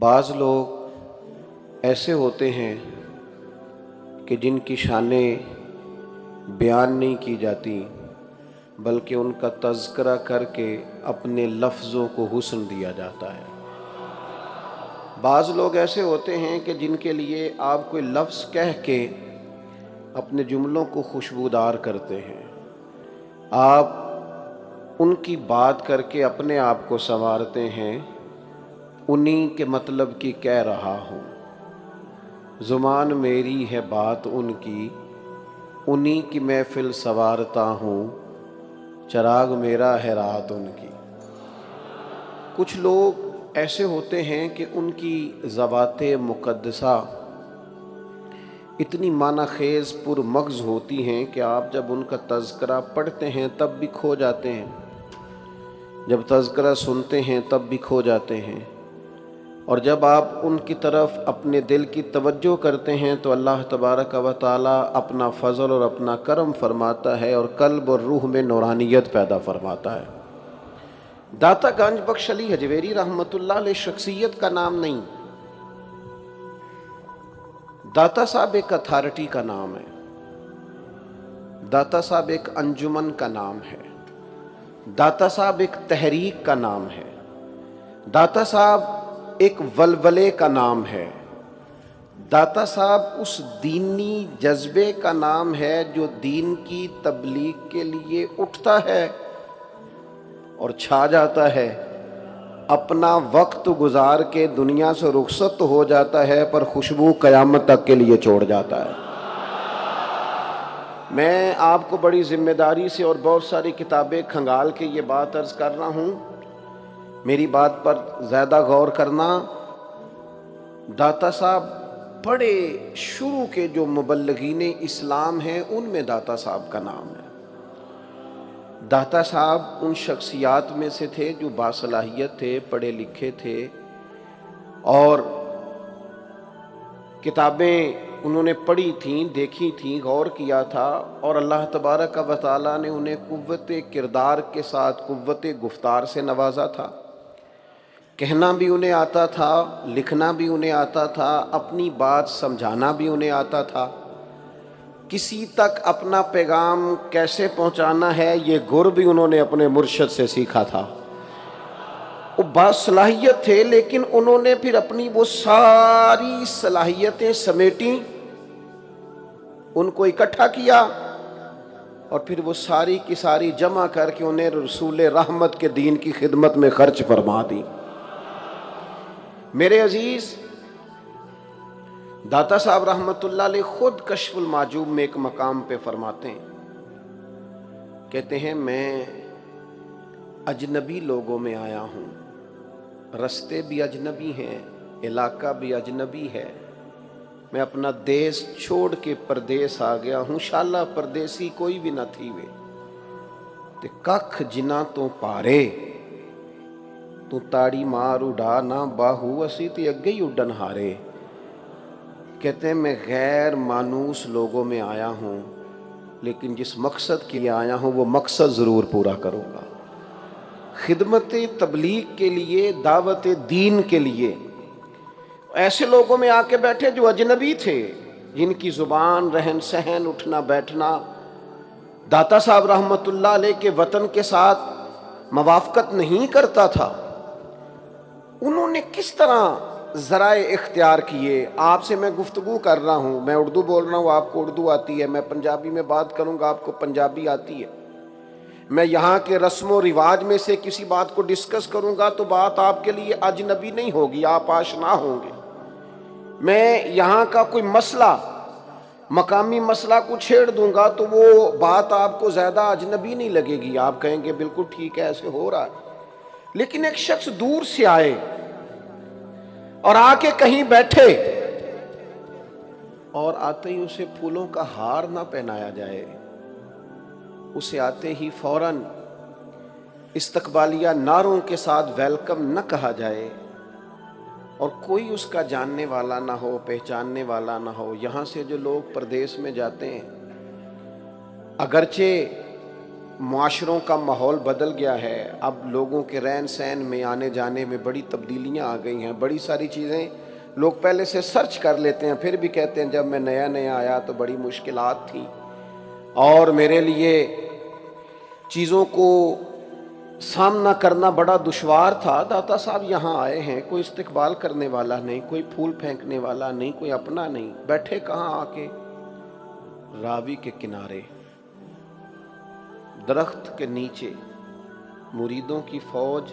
بعض لوگ ایسے ہوتے ہیں کہ جن کی شانیں بیان نہیں کی جاتی بلکہ ان کا تذکرہ کر کے اپنے لفظوں کو حسن دیا جاتا ہے۔ بعض لوگ ایسے ہوتے ہیں کہ جن کے لیے آپ کوئی لفظ کہہ کے اپنے جملوں کو خوشبودار کرتے ہیں، آپ ان کی بات کر کے اپنے آپ کو سنوارتے ہیں، انہی کے مطلب کی کہہ رہا ہوں، زبان میری ہے بات ان کی، انہی کی محفل سنوارتا ہوں، چراغ میرا ہے رات ان کی۔ کچھ لوگ ایسے ہوتے ہیں کہ ان کی ذوات مقدسہ اتنی معنی خیز پر مغز ہوتی ہیں کہ آپ جب ان کا تذکرہ پڑھتے ہیں تب بھی کھو جاتے ہیں، جب تذکرہ سنتے ہیں تب بھی کھو جاتے ہیں، اور جب آپ ان کی طرف اپنے دل کی توجہ کرتے ہیں تو اللہ تبارک و تعالی اپنا فضل اور اپنا کرم فرماتا ہے اور قلب اور روح میں نورانیت پیدا فرماتا ہے۔ داتا گنج بخش علی حجویری رحمۃ اللہ علیہ شخصیت کا نام نہیں، داتا صاحب ایک اتھارٹی کا نام ہے، داتا صاحب ایک انجمن کا نام ہے، داتا صاحب ایک تحریک کا نام ہے، داتا صاحب ایک ولولے کا نام ہے، داتا صاحب اس دینی جذبے کا نام ہے جو دین کی تبلیغ کے لیے اٹھتا ہے اور چھا جاتا ہے، اپنا وقت گزار کے دنیا سے رخصت ہو جاتا ہے پر خوشبو قیامت تک کے لیے چھوڑ جاتا ہے۔ میں آپ کو بڑی ذمہ داری سے اور بہت ساری کتابیں کھنگال کے یہ بات عرض کر رہا ہوں، میری بات پر زیادہ غور کرنا۔ داتا صاحب بڑے شروع کے جو مبلغین اسلام ہیں ان میں داتا صاحب کا نام ہے۔ داتا صاحب ان شخصیات میں سے تھے جو باصلاحیت تھے، پڑھے لکھے تھے، اور کتابیں انہوں نے پڑھی تھیں، دیکھی تھیں، غور کیا تھا، اور اللہ تبارک و تعالیٰ نے انہیں قوت کردار کے ساتھ قوت گفتار سے نوازا تھا۔ کہنا بھی انہیں آتا تھا، لکھنا بھی انہیں آتا تھا، اپنی بات سمجھانا بھی انہیں آتا تھا، کسی تک اپنا پیغام کیسے پہنچانا ہے یہ گر بھی انہوں نے اپنے مرشد سے سیکھا تھا۔ وہ باصلاحیت تھے لیکن انہوں نے پھر اپنی وہ ساری صلاحیتیں سمیٹیں، ان کو اکٹھا کیا اور پھر وہ ساری کی ساری جمع کر کے انہیں رسول رحمت کے دین کی خدمت میں خرچ فرما دی۔ میرے عزیز، داتا صاحب رحمت اللہ علیہ خود کشف المعجوب میں ایک مقام پہ فرماتے ہیں، کہتے ہیں میں اجنبی لوگوں میں آیا ہوں، رستے بھی اجنبی ہیں، علاقہ بھی اجنبی ہے، میں اپنا دیس چھوڑ کے پردیس آ گیا ہوں، شالا پردیسی کوئی بھی نہ تھی وے تے ککھ جنا تو پارے تو تاڑی مار اڈا نہ باہو اسی تے اگے ہی اڈن ہارے۔ کہتے ہیں میں غیر مانوس لوگوں میں آیا ہوں لیکن جس مقصد کے لیے آیا ہوں وہ مقصد ضرور پورا کروں گا، خدمت تبلیغ کے لیے، دعوت دین کے لیے۔ ایسے لوگوں میں آ کے بیٹھے جو اجنبی تھے، جن کی زبان، رہن سہن، اٹھنا بیٹھنا داتا صاحب رحمت اللہ علیہ کے وطن کے ساتھ موافقت نہیں کرتا تھا۔ انہوں نے کس طرح ذرائع اختیار کیے؟ آپ سے میں گفتگو کر رہا ہوں، میں اردو بول رہا ہوں، آپ کو اردو آتی ہے، میں پنجابی میں بات کروں گا، آپ کو پنجابی آتی ہے، میں یہاں کے رسم و رواج میں سے کسی بات کو ڈسکس کروں گا تو بات آپ کے لیے اجنبی نہیں ہوگی، آپ آشنا ہوں گے۔ میں یہاں کا کوئی مسئلہ، مقامی مسئلہ کو چھیڑ دوں گا تو وہ بات آپ کو زیادہ اجنبی نہیں لگے گی، آپ کہیں گے بالکل ٹھیک ہے، ایسے ہو رہا ہے۔ لیکن ایک شخص دور سے آئے اور آ کے کہیں بیٹھے اور آتے ہی اسے پھولوں کا ہار نہ پہنایا جائے، اسے آتے ہی فوراً استقبالیہ نعروں کے ساتھ ویلکم نہ کہا جائے، اور کوئی اس کا جاننے والا نہ ہو، پہچاننے والا نہ ہو۔ یہاں سے جو لوگ پردیس میں جاتے ہیں، اگرچہ معاشروں کا ماحول بدل گیا ہے، اب لوگوں کے رہن سہن میں آنے جانے میں بڑی تبدیلیاں آ گئی ہیں، بڑی ساری چیزیں لوگ پہلے سے سرچ کر لیتے ہیں، پھر بھی کہتے ہیں جب میں نیا نیا آیا تو بڑی مشکلات تھیں اور میرے لیے چیزوں کو سامنا کرنا بڑا دشوار تھا۔ داتا صاحب یہاں آئے ہیں، کوئی استقبال کرنے والا نہیں، کوئی پھول پھینکنے والا نہیں، کوئی اپنا نہیں، بیٹھے کہاں آ کے؟ راوی کے کنارے، درخت کے نیچے، مریدوں کی فوج،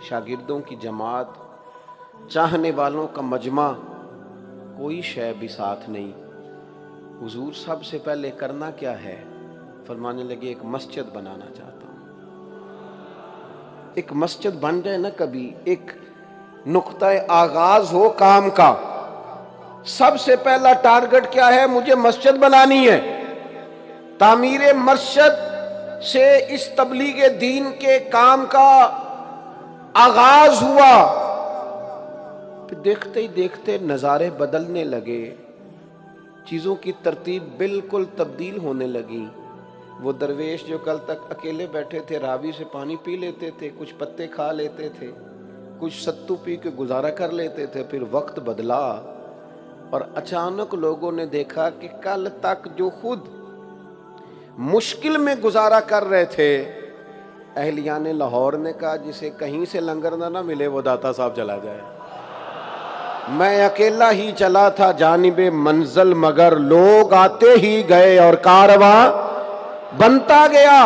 شاگردوں کی جماعت، چاہنے والوں کا مجمع، کوئی شے بھی ساتھ نہیں۔ حضور سب سے پہلے کرنا کیا ہے؟ فرمانے لگے ایک مسجد بنانا چاہتا ہوں۔ ایک مسجد بن جائے نا کبھی، ایک نقطہ آغاز ہو کام کا، سب سے پہلا ٹارگٹ کیا ہے؟ مجھے مسجد بنانی ہے۔ تعمیر مسجد سے اس تبلیغ دین کے کام کا آغاز ہوا، پھر دیکھتے ہی دیکھتے نظارے بدلنے لگے، چیزوں کی ترتیب بالکل تبدیل ہونے لگی۔ وہ درویش جو کل تک اکیلے بیٹھے تھے، راوی سے پانی پی لیتے تھے، کچھ پتے کھا لیتے تھے، کچھ ستو پی کے گزارا کر لیتے تھے، پھر وقت بدلا اور اچانک لوگوں نے دیکھا کہ کل تک جو خود مشکل میں گزارا کر رہے تھے، اہلیان لاہور نے کہا جسے کہیں سے لنگر نہ ملے وہ داتا صاحب چلا جائے۔ میں اکیلا ہی چلا تھا جانب منزل، مگر لوگ آتے ہی گئے اور کارواں بنتا گیا۔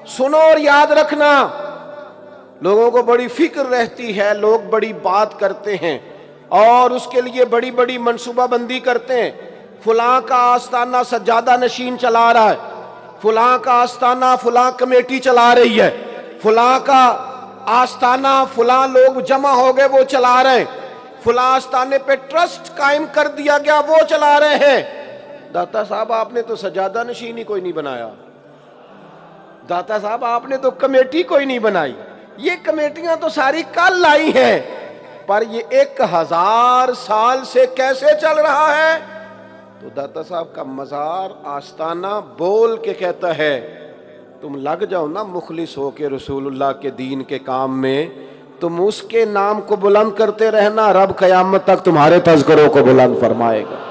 سنو اور یاد رکھنا، لوگوں کو بڑی فکر رہتی ہے، لوگ بڑی بات کرتے ہیں اور اس کے لیے بڑی بڑی منصوبہ بندی کرتے ہیں۔ فلاں کا آستانہ سجادہ نشین چلا رہا ہے، فلاں کا آستانہ فلاں کمیٹی چلا رہی ہے، فلاں کا آستانہ فلاں لوگ جمع ہو گئے وہ چلا رہے ہیں، فلاں آستانے پہ ٹرسٹ قائم کر دیا گیا وہ چلا رہے ہیں۔ داتا صاحب آپ نے تو سجادہ نشین ہی کوئی نہیں بنایا، داتا صاحب آپ نے تو کمیٹی کوئی نہیں بنائی، یہ کمیٹیاں تو ساری کل لائی ہیں، پر یہ 1000 سال سے کیسے چل رہا ہے؟ تو داتا صاحب کا مزار آستانہ بول کے کہتا ہے تم لگ جاؤ نا مخلص ہو کے رسول اللہ کے دین کے کام میں، تم اس کے نام کو بلند کرتے رہنا، رب قیامت تک تمہارے تذکروں کو بلند فرمائے گا۔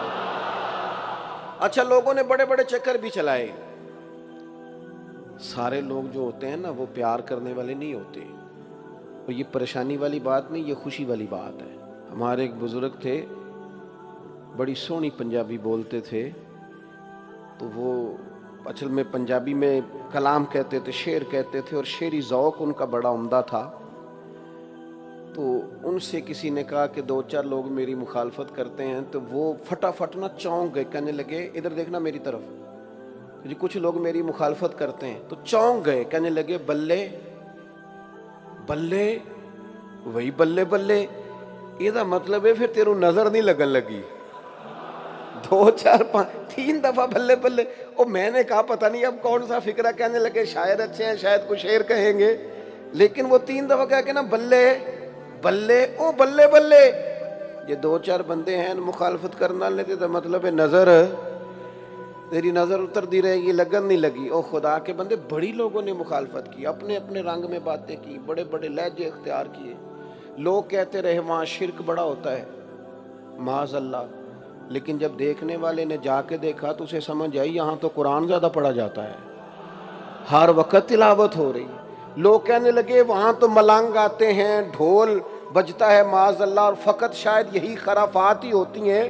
اچھا، لوگوں نے بڑے بڑے چکر بھی چلائے، سارے لوگ جو ہوتے ہیں نا وہ پیار کرنے والے نہیں ہوتے، اور یہ پریشانی والی بات نہیں، یہ خوشی والی بات ہے۔ ہمارے ایک بزرگ تھے، بڑی سونی پنجابی بولتے تھے، تو وہ اصل میں پنجابی میں کلام کہتے تھے، شعر کہتے تھے، اور شعری ذوق ان کا بڑا عمدہ تھا۔ تو ان سے کسی نے کہا کہ 2-4 لوگ میری مخالفت کرتے ہیں، تو وہ فٹافٹ نہ چونک گئے، کہنے لگے ادھر دیکھنا میری طرف، جی کچھ لوگ میری مخالفت کرتے ہیں، تو چونک گئے، کہنے لگے بلے بلے، وہی بلے بلے، یہ مطلب ہے پھر تیروں نظر نہیں لگن لگی، 2 4 5 3 دفعہ بلے بلے۔ اور میں نے کہا پتہ نہیں اب کون سا فکرہ، کہنے لگے شاعر اچھے ہیں، شاید کچھ شعر کہیں گے، لیکن وہ 3 دفعہ کہہ کے نا بلے بلے، او بلے بلے، یہ 2-4 بندے ہیں مخالفت کرنا لیتے تو مطلب ہے نظر، تیری نظر اتر دی رہے گی، لگن نہیں لگی۔ او خدا کے بندے، بڑی لوگوں نے مخالفت کی، اپنے اپنے رنگ میں باتیں کی، بڑے بڑے لہجے اختیار کیے، لوگ کہتے رہے وہاں شرک بڑا ہوتا ہے، معاذ اللہ، لیکن جب دیکھنے والے نے جا کے دیکھا تو اسے سمجھ آئی یہاں تو قرآن زیادہ پڑھا جاتا ہے، ہر وقت تلاوت ہو رہی ہے۔ لوگ کہنے لگے وہاں تو ملنگ آتے ہیں، ڈھول بجتا ہے، معاذ اللہ، اور فقط شاید یہی خرافات ہی ہوتی ہیں،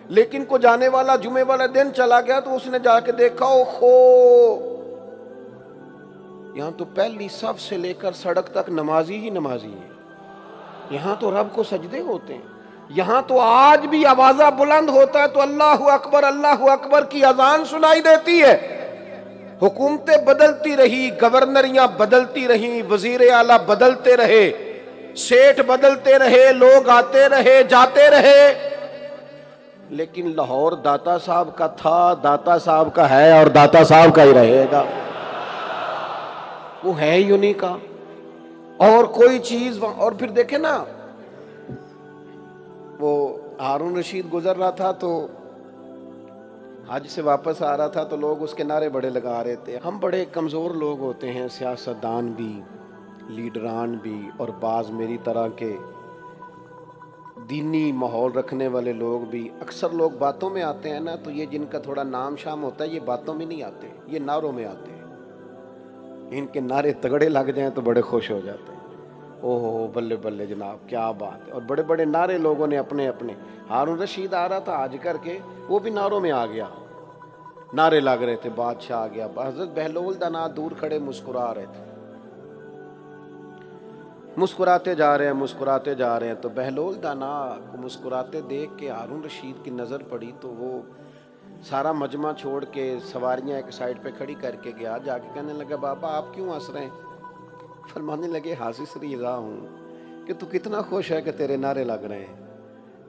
لیکن کو جانے والا جمعے والے دن چلا گیا تو اس نے جا کے دیکھا اوہو، یہاں تو پہلی صف سے لے کر سڑک تک نمازی ہی نمازی ہے، یہاں تو رب کو سجدے ہوتے ہیں، یہاں تو آج بھی آوازہ بلند ہوتا ہے تو اللہ اکبر کی اذان سنائی دیتی ہے۔ حکومتیں بدلتی رہی، گورنریاں بدلتی رہیں، وزیر اعلیٰ بدلتے رہے، سیٹھ بدلتے رہے، لوگ آتے رہے جاتے رہے، لیکن لاہور داتا صاحب کا تھا، داتا صاحب کا ہے اور داتا صاحب کا ہی رہے گا، وہ ہے ہی انہی کا، اور کوئی چیز۔ اور پھر دیکھیں نا، وہ ہارون رشید گزر رہا تھا تو حج سے واپس آ رہا تھا تو لوگ اس کے نعرے بڑے لگا رہے تھے. ہم بڑے کمزور لوگ ہوتے ہیں، سیاستدان بھی، لیڈران بھی، اور بعض میری طرح کے دینی ماحول رکھنے والے لوگ بھی. اکثر لوگ باتوں میں آتے ہیں نا، تو یہ جن کا تھوڑا نام شام ہوتا ہے یہ باتوں میں نہیں آتے، یہ نعروں میں آتے ہیں. ان کے نعرے تگڑے لگ جائیں تو بڑے خوش ہو جاتے ہیں. او ہو بلے بلے جناب، کیا بات ہے. اور بڑے بڑے نعرے لوگوں نے اپنے اپنے. ہارون رشید آ رہا تھا حج کر کے، وہ بھی نعروں میں آ گیا، نعرے لگ رہے تھے، بادشاہ آ گیا. حضرت بہلول دانا دور کھڑے مسکرا رہے تھے، مسکراتے جا رہے ہیں مسکراتے جا رہے ہیں. تو بہلول دانا کو مسکراتے دیکھ کے ہارون رشید کی نظر پڑی تو وہ سارا مجمع چھوڑ کے سواریاں ایک سائڈ پہ کھڑی کر کے گیا. جا کے کہنے لگا بابا آپ کیوں ہنس رہے ہیں؟ فرمانے لگے حاصل رضا ہوں کہ تو کتنا خوش ہے کہ تیرے نعرے لگ رہے ہیں.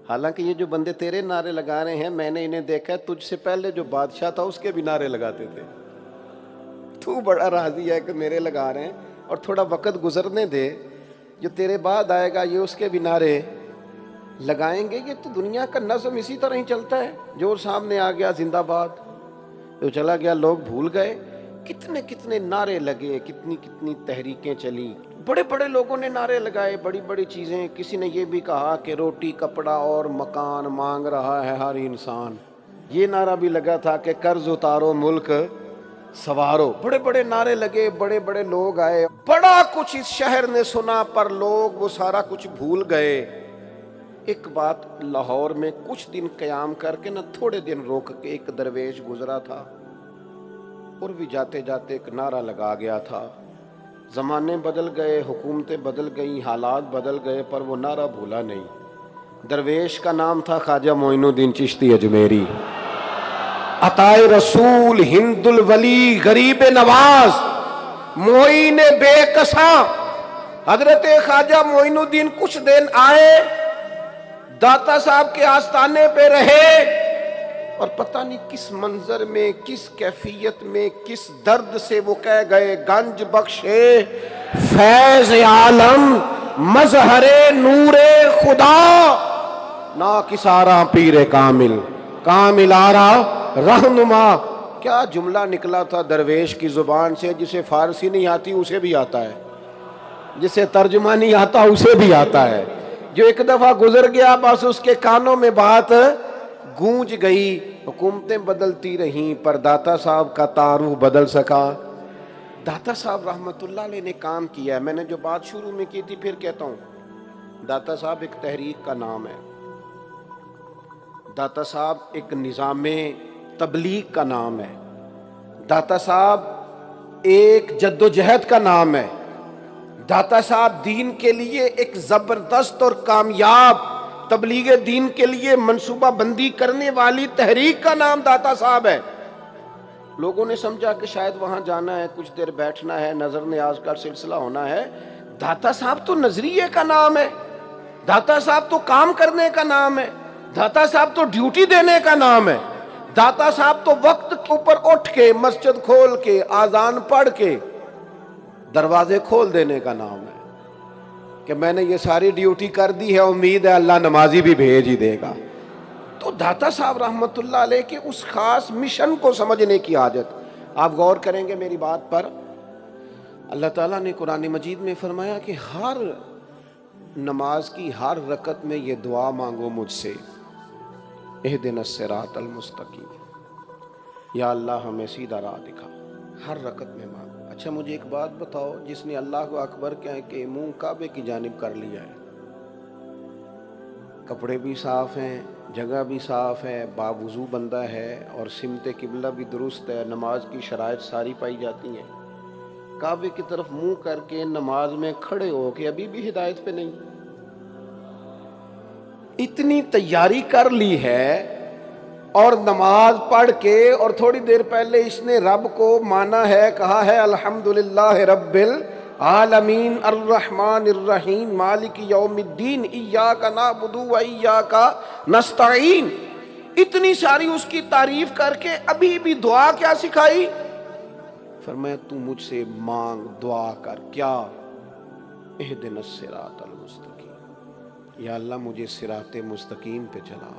حالانکہ یہ جو بندے تیرے نعرے لگا رہے ہیں میں نے انہیں دیکھا ہے، تجھ سے پہلے جو بادشاہ تھا اس کے بھی نعرے لگاتے تھے. تو بڑا راضی ہے کہ میرے لگا رہے ہیں، اور تھوڑا وقت گزرنے دے، جو تیرے بعد آئے گا یہ اس کے بھی نعرے لگائیں گے. یہ تو دنیا کا نظم اسی طرح ہی چلتا ہے. جو سامنے آ گیا زندہ باد، جو چلا گیا لوگ بھول گئے. کتنے کتنے نعرے لگے، کتنی کتنی تحریکیں چلی، بڑے بڑے لوگوں نے نعرے لگائے، بڑی بڑی چیزیں. کسی نے یہ بھی کہا کہ روٹی کپڑا اور مکان مانگ رہا ہے ہر انسان. یہ نعرہ بھی لگا تھا کہ قرض اتارو ملک سوارو. بڑے بڑے نعرے لگے، بڑے بڑے لوگ آئے. بڑا کچھ اس شہر نے سنا پر لوگ وہ سارا کچھ بھول گئے. ایک بات، لاہور میں کچھ دن قیام کر کے نہ تھوڑے دن روک کے ایک درویش گزرا تھا، اور بھی جاتے جاتے ایک نعرہ لگا گیا تھا. زمانے بدل گئے، حکومتیں بدل گئیں، حالات بدل گئے، پر وہ نعرہ بھولا نہیں. درویش کا نام تھا خواجہ معین الدین چشتی اجمیری. عطائے رسول، ہند الولی، غریب نواز، معین بے کساں. حضرت خواجہ معین الدین کچھ دن آئے، داتا صاحب کے آستانے پہ رہے، اور پتہ نہیں کس منظر میں، کس کیفیت میں، کس درد سے وہ کہہ گئے گنج بخشے فیض عالم مظہر نور خدا، نا کسارا پیر کامل کامل آرا رہنما. کیا جملہ نکلا تھا درویش کی زبان سے، جسے فارسی نہیں آتی اسے بھی آتا ہے، جسے ترجمہ نہیں آتا اسے بھی آتا ہے. جو ایک دفعہ گزر گیا بس اس کے کانوں میں بات گونج گئی. حکومتیں بدلتی رہیں پر داتا صاحب کا تعارف بدل سکا. داتا صاحب رحمت اللہ علیہ نے کام کیا ہے. میں نے جو بات شروع میں کی تھی پھر کہتا ہوں، داتا صاحب ایک تحریک کا نام ہے، داتا صاحب ایک نظام تبلیغ کا نام ہے، داتا صاحب ایک جد و جہد کا نام ہے، داتا صاحب دین کے لیے ایک زبردست اور کامیاب تبلیغ دین کے لیے منصوبہ بندی کرنے والی تحریک کا نام داتا صاحب ہے. لوگوں نے سمجھا کہ شاید وہاں جانا ہے، کچھ دیر بیٹھنا ہے، نظر نیاز کا سلسلہ ہونا ہے. داتا صاحب تو نظریے کا نام ہے، داتا صاحب تو کام کرنے کا نام ہے، داتا صاحب تو ڈیوٹی دینے کا نام ہے، داتا صاحب تو وقت کے اوپر اٹھ کے مسجد کھول کے آذان پڑھ کے دروازے کھول دینے کا نام ہے کہ میں نے یہ ساری ڈیوٹی کر دی ہے، امید ہے اللہ نمازی بھی بھیج ہی دے گا. تو داتا صاحب رحمت اللہ علیہ کے اس خاص مشن کو سمجھنے کی حاجت. آپ غور کریں گے میری بات پر، اللہ تعالیٰ نے قرآن مجید میں فرمایا کہ ہر نماز کی ہر رکعت میں یہ دعا مانگو مجھ سے، اہدنا الصراط المستقیم، یا اللہ ہمیں سیدھا راہ دکھا. ہر رکعت میں مانگو. اچھا مجھے ایک بات بتاؤ، جس نے اللہ اکبر کہہ کے منہ کعبے کی جانب کر لیا ہے، کپڑے بھی صاف ہیں، جگہ بھی صاف ہے، باوضو بندہ ہے، اور سمت قبلہ بھی درست ہے، نماز کی شرائط ساری پائی جاتی ہیں، کعبے کی طرف منہ کر کے نماز میں کھڑے ہو کے ابھی بھی ہدایت پہ نہیں. اتنی تیاری کر لی ہے، اور نماز پڑھ کے، اور تھوڑی دیر پہلے اس نے رب کو مانا ہے، کہا ہے الحمدللہ رب العالمین الرحمن الرحیم مالک یوم الدین ایاک نعبد و ایاک نستعین. اتنی ساری اس کی تعریف کر کے ابھی بھی دعا کیا سکھائی؟ فرمایا تو مجھ سے مانگ، دعا کر. کیا؟ اہدنا الصراط المستقیم، یا اللہ مجھے صراط مستقیم پہ چلا.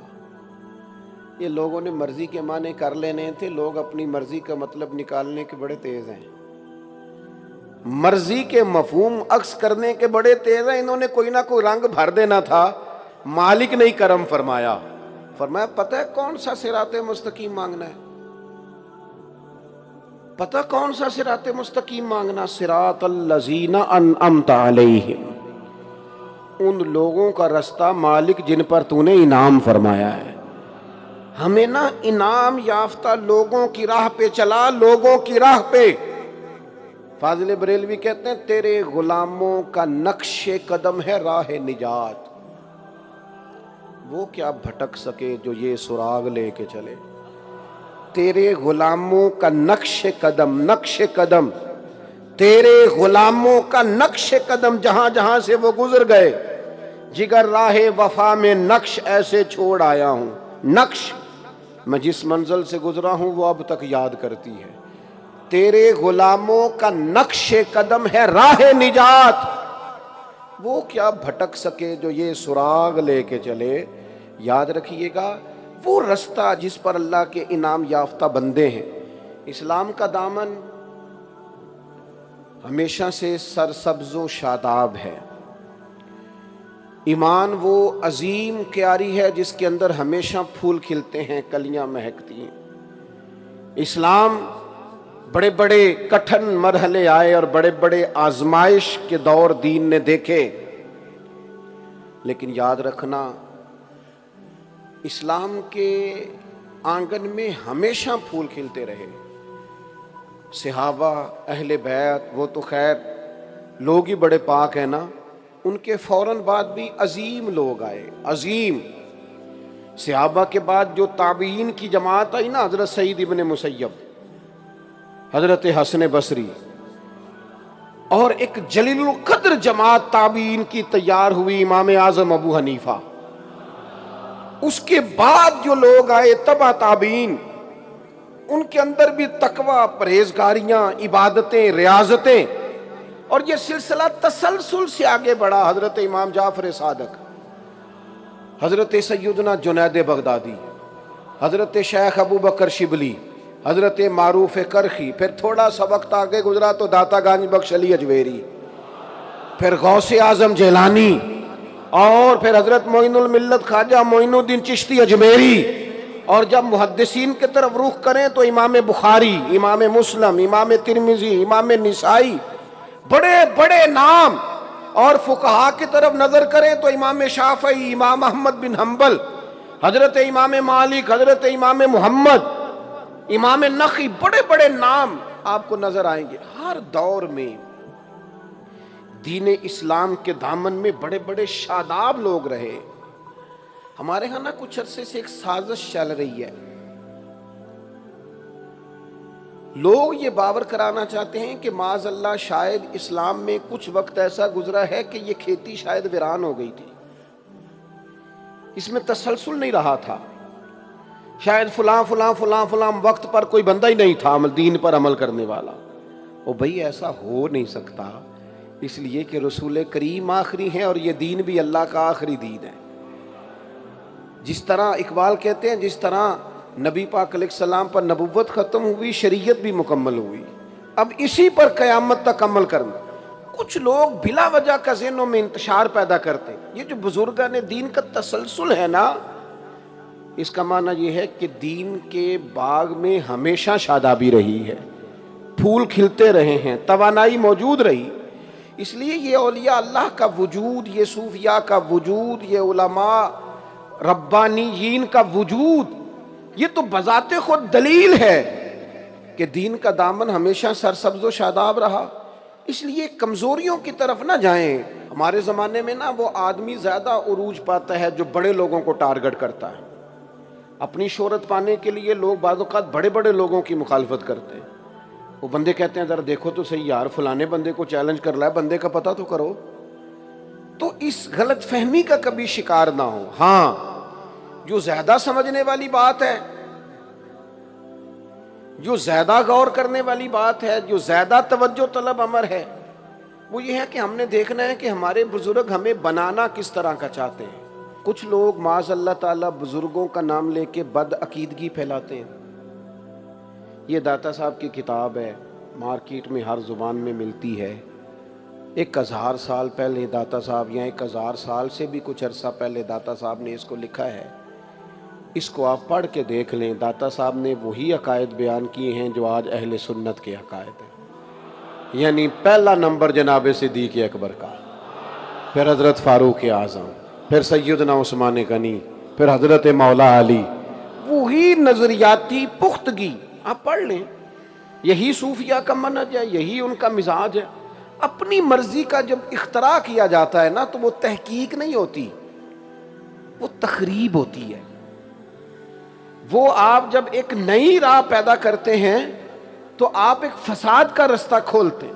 یہ لوگوں نے مرضی کے معنی کر لینے تھے، لوگ اپنی مرضی کا مطلب نکالنے کے بڑے تیز ہیں، مرضی کے مفہوم عکس کرنے کے بڑے تیز ہیں۔ انہوں نے کوئی نہ کوئی رنگ بھر دینا تھا، مالک نے کرم فرمایا، فرمایا پتہ ہے کون سا صراط مستقیم مانگنا ہے؟ پتہ کون سا صراط مستقیم مانگنا؟ صراط الذین انعمت علیہم، ان لوگوں کا رستہ مالک جن پر تو نے انعام فرمایا ہے۔ ہمیں نا انعام یافتہ لوگوں کی راہ پہ چلا، لوگوں کی راہ پہ۔ فاضل بریلوی کہتے ہیں تیرے غلاموں کا نقش قدم ہے راہ نجات، وہ کیا بھٹک سکے جو یہ سراغ لے کے چلے۔ تیرے غلاموں کا نقش قدم، نقش قدم، تیرے غلاموں کا نقش قدم، جہاں جہاں سے وہ گزر گئے، جگر راہ وفا میں نقش ایسے چھوڑ آیا ہوں۔ نقش، میں جس منزل سے گزرا ہوں وہ اب تک یاد کرتی ہے۔ تیرے غلاموں کا نقش قدم ہے راہ نجات، وہ کیا بھٹک سکے جو یہ سراغ لے کے چلے۔ یاد رکھیے گا وہ رستہ جس پر اللہ کے انعام یافتہ بندے ہیں۔ اسلام کا دامن ہمیشہ سے سرسبز و شاداب ہے۔ ایمان وہ عظیم کیاری ہے جس کے اندر ہمیشہ پھول کھلتے ہیں، کلیاں مہکتی ہیں۔ اسلام بڑے بڑے کٹھن مرحلے آئے اور بڑے بڑے آزمائش کے دور دین نے دیکھے، لیکن یاد رکھنا اسلام کے آنگن میں ہمیشہ پھول کھلتے رہے۔ صحابہ، اہل بیت، وہ تو خیر لوگ ہی بڑے پاک ہیں نا، ان کے فوراً بعد بھی عظیم لوگ آئے، عظیم۔ صحابہ کے بعد جو تابعین کی جماعت آئی نا، حضرت سعید ابن مسیب، حضرت حسن بصری، اور ایک جلیل القدر جماعت تابعین کی تیار ہوئی، امام اعظم ابو حنیفہ۔ اس کے بعد جو لوگ آئے تبع تابعین، ان کے اندر بھی تقوی، پرہیزگاریاں، عبادتیں، ریاضتیں، اور یہ سلسلہ تسلسل سے آگے بڑھا۔ حضرت امام جعفر صادق، حضرت سیدنا جنید بغدادی، حضرت شیخ ابو بکر شبلی، حضرت معروف کرخی، پھر تھوڑا سا وقت آگے گزرا تو داتا گنج بخش علی اجویری، پھر غوث اعظم جیلانی، اور پھر حضرت معین الملت خواجہ معین الدین چشتی اجمیری۔ اور جب محدثین کی طرف رخ کریں تو امام بخاری، امام مسلم، امام ترمذی، امام نسائی، بڑے بڑے نام۔ اور فقہا کی طرف نظر کریں تو امام شافعی، امام احمد بن حنبل، حضرت امام مالک، حضرت امام محمد، امام نخعی، بڑے بڑے نام آپ کو نظر آئیں گے۔ ہر دور میں دین اسلام کے دامن میں بڑے بڑے شاداب لوگ رہے۔ ہمارے ہاں نا کچھ عرصے سے ایک سازش چل رہی ہے، لوگ یہ باور کرانا چاہتے ہیں کہ معاذ اللہ شاید اسلام میں کچھ وقت ایسا گزرا ہے کہ یہ کھیتی شاید ویران ہو گئی تھی، اس میں تسلسل نہیں رہا تھا، شاید فلاں فلاں فلاں فلاں وقت پر کوئی بندہ ہی نہیں تھا دین پر عمل کرنے والا۔ او بھئی ایسا ہو نہیں سکتا، اس لیے کہ رسول کریم آخری ہیں اور یہ دین بھی اللہ کا آخری دین ہے۔ جس طرح اقبال کہتے ہیں جس طرح نبی پاک علیہ السلام پر نبوت ختم ہوئی، شریعت بھی مکمل ہوئی، اب اسی پر قیامت تک عمل کرنا۔ کچھ لوگ بلا وجہ کا ذہنوں میں انتشار پیدا کرتے ہیں۔ یہ جو بزرگان دین کا تسلسل ہے نا، اس کا معنی یہ ہے کہ دین کے باغ میں ہمیشہ شادابی رہی ہے، پھول کھلتے رہے ہیں، توانائی موجود رہی۔ اس لیے یہ اولیاء اللہ کا وجود، یہ صوفیاء کا وجود، یہ علماء ربانیین کا وجود، یہ تو بذات خود دلیل ہے کہ دین کا دامن ہمیشہ سرسبز و شاداب رہا۔ اس لیے کمزوریوں کی طرف نہ جائیں۔ ہمارے زمانے میں نا وہ آدمی زیادہ عروج پاتا ہے جو بڑے لوگوں کو ٹارگٹ کرتا ہے۔ اپنی شہرت پانے کے لیے لوگ بعض اوقات بڑے بڑے لوگوں کی مخالفت کرتے ہیں۔ وہ بندے کہتے ہیں ذرا دیکھو تو صحیح یار، فلانے بندے کو چیلنج کر رہا ہے، بندے کا پتہ تو کرو۔ تو اس غلط فہمی کا کبھی شکار نہ ہو۔ ہاں، جو زیادہ سمجھنے والی بات ہے، جو زیادہ غور کرنے والی بات ہے، جو زیادہ توجہ طلب امر ہے، وہ یہ ہے کہ ہم نے دیکھنا ہے کہ ہمارے بزرگ ہمیں بنانا کس طرح کا چاہتے ہیں۔ کچھ لوگ معاذ اللہ تعالیٰ بزرگوں کا نام لے کے بد عقیدگی پھیلاتے ہیں. یہ داتا صاحب کی کتاب ہے، مارکیٹ میں ہر زبان میں ملتی ہے. 1000 سال پہلے داتا صاحب، یا 1000 سال سے بھی کچھ عرصہ پہلے داتا صاحب نے اس کو لکھا ہے. اس کو آپ پڑھ کے دیکھ لیں. داتا صاحب نے وہی عقائد بیان کیے ہیں جو آج اہل سنت کے عقائد ہیں. یعنی پہلا نمبر جناب صدیق اکبر کا، پھر حضرت فاروق اعظم، پھر سیدنا عثمان غنی، پھر حضرت مولا علی. وہی نظریاتی پختگی آپ پڑھ لیں. یہی صوفیہ کا منہج ہے، یہی ان کا مزاج ہے. اپنی مرضی کا جب اختراع کیا جاتا ہے نا تو وہ تحقیق نہیں ہوتی، وہ تخریب ہوتی ہے. وہ آپ جب ایک نئی راہ پیدا کرتے ہیں تو آپ ایک فساد کا رستہ کھولتے ہیں.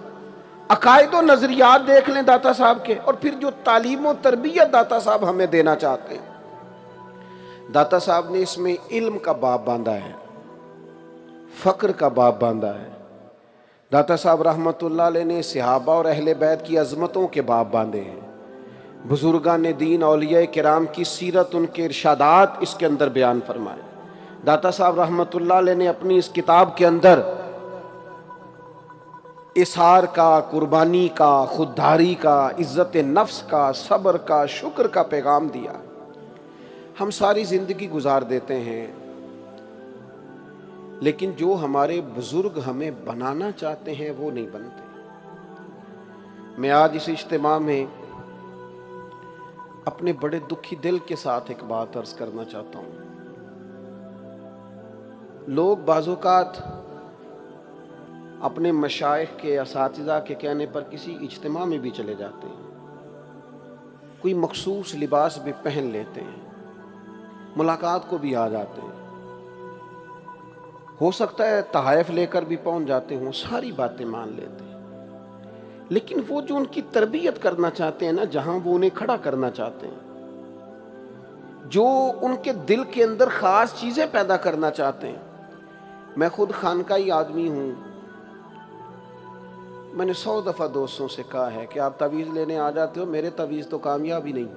عقائد و نظریات دیکھ لیں داتا صاحب کے، اور پھر جو تعلیم و تربیت داتا صاحب ہمیں دینا چاہتے ہیں. داتا صاحب نے اس میں علم کا باب باندھا ہے، فقر کا باب باندھا ہے. داتا صاحب رحمت اللہ علیہ نے صحابہ اور اہل بیت کی عظمتوں کے باب باندھے ہیں. بزرگان دین اولیاء کرام کی سیرت، ان کے ارشادات اس کے اندر بیان فرمائے. داتا صاحب رحمت اللہ علیہ نے اپنی اس کتاب کے اندر اثار کا، قربانی کا، خودداری کا، عزت نفس کا، صبر کا، شکر کا پیغام دیا. ہم ساری زندگی گزار دیتے ہیں، لیکن جو ہمارے بزرگ ہمیں بنانا چاہتے ہیں وہ نہیں بنتے. میں آج اس اجتماع میں اپنے بڑے دکھی دل کے ساتھ ایک بات عرض کرنا چاہتا ہوں. لوگ بعض اوقات اپنے مشائخ کے، اساتذہ کے کہنے پر کسی اجتماع میں بھی چلے جاتے ہیں، کوئی مخصوص لباس بھی پہن لیتے ہیں، ملاقات کو بھی آ جاتے ہیں، ہو سکتا ہے تحائف لے کر بھی پہنچ جاتے ہوں، ساری باتیں مان لیتے ہیں. لیکن وہ جو ان کی تربیت کرنا چاہتے ہیں نا، جہاں وہ انہیں کھڑا کرنا چاہتے ہیں، جو ان کے دل کے اندر خاص چیزیں پیدا کرنا چاہتے ہیں. میں خود خانقاہی آدمی ہوں. میں نے 100 دفعہ دوستوں سے کہا ہے کہ آپ تعویذ لینے آ جاتے ہو، میرے تعویذ تو کامیاب ہی نہیں.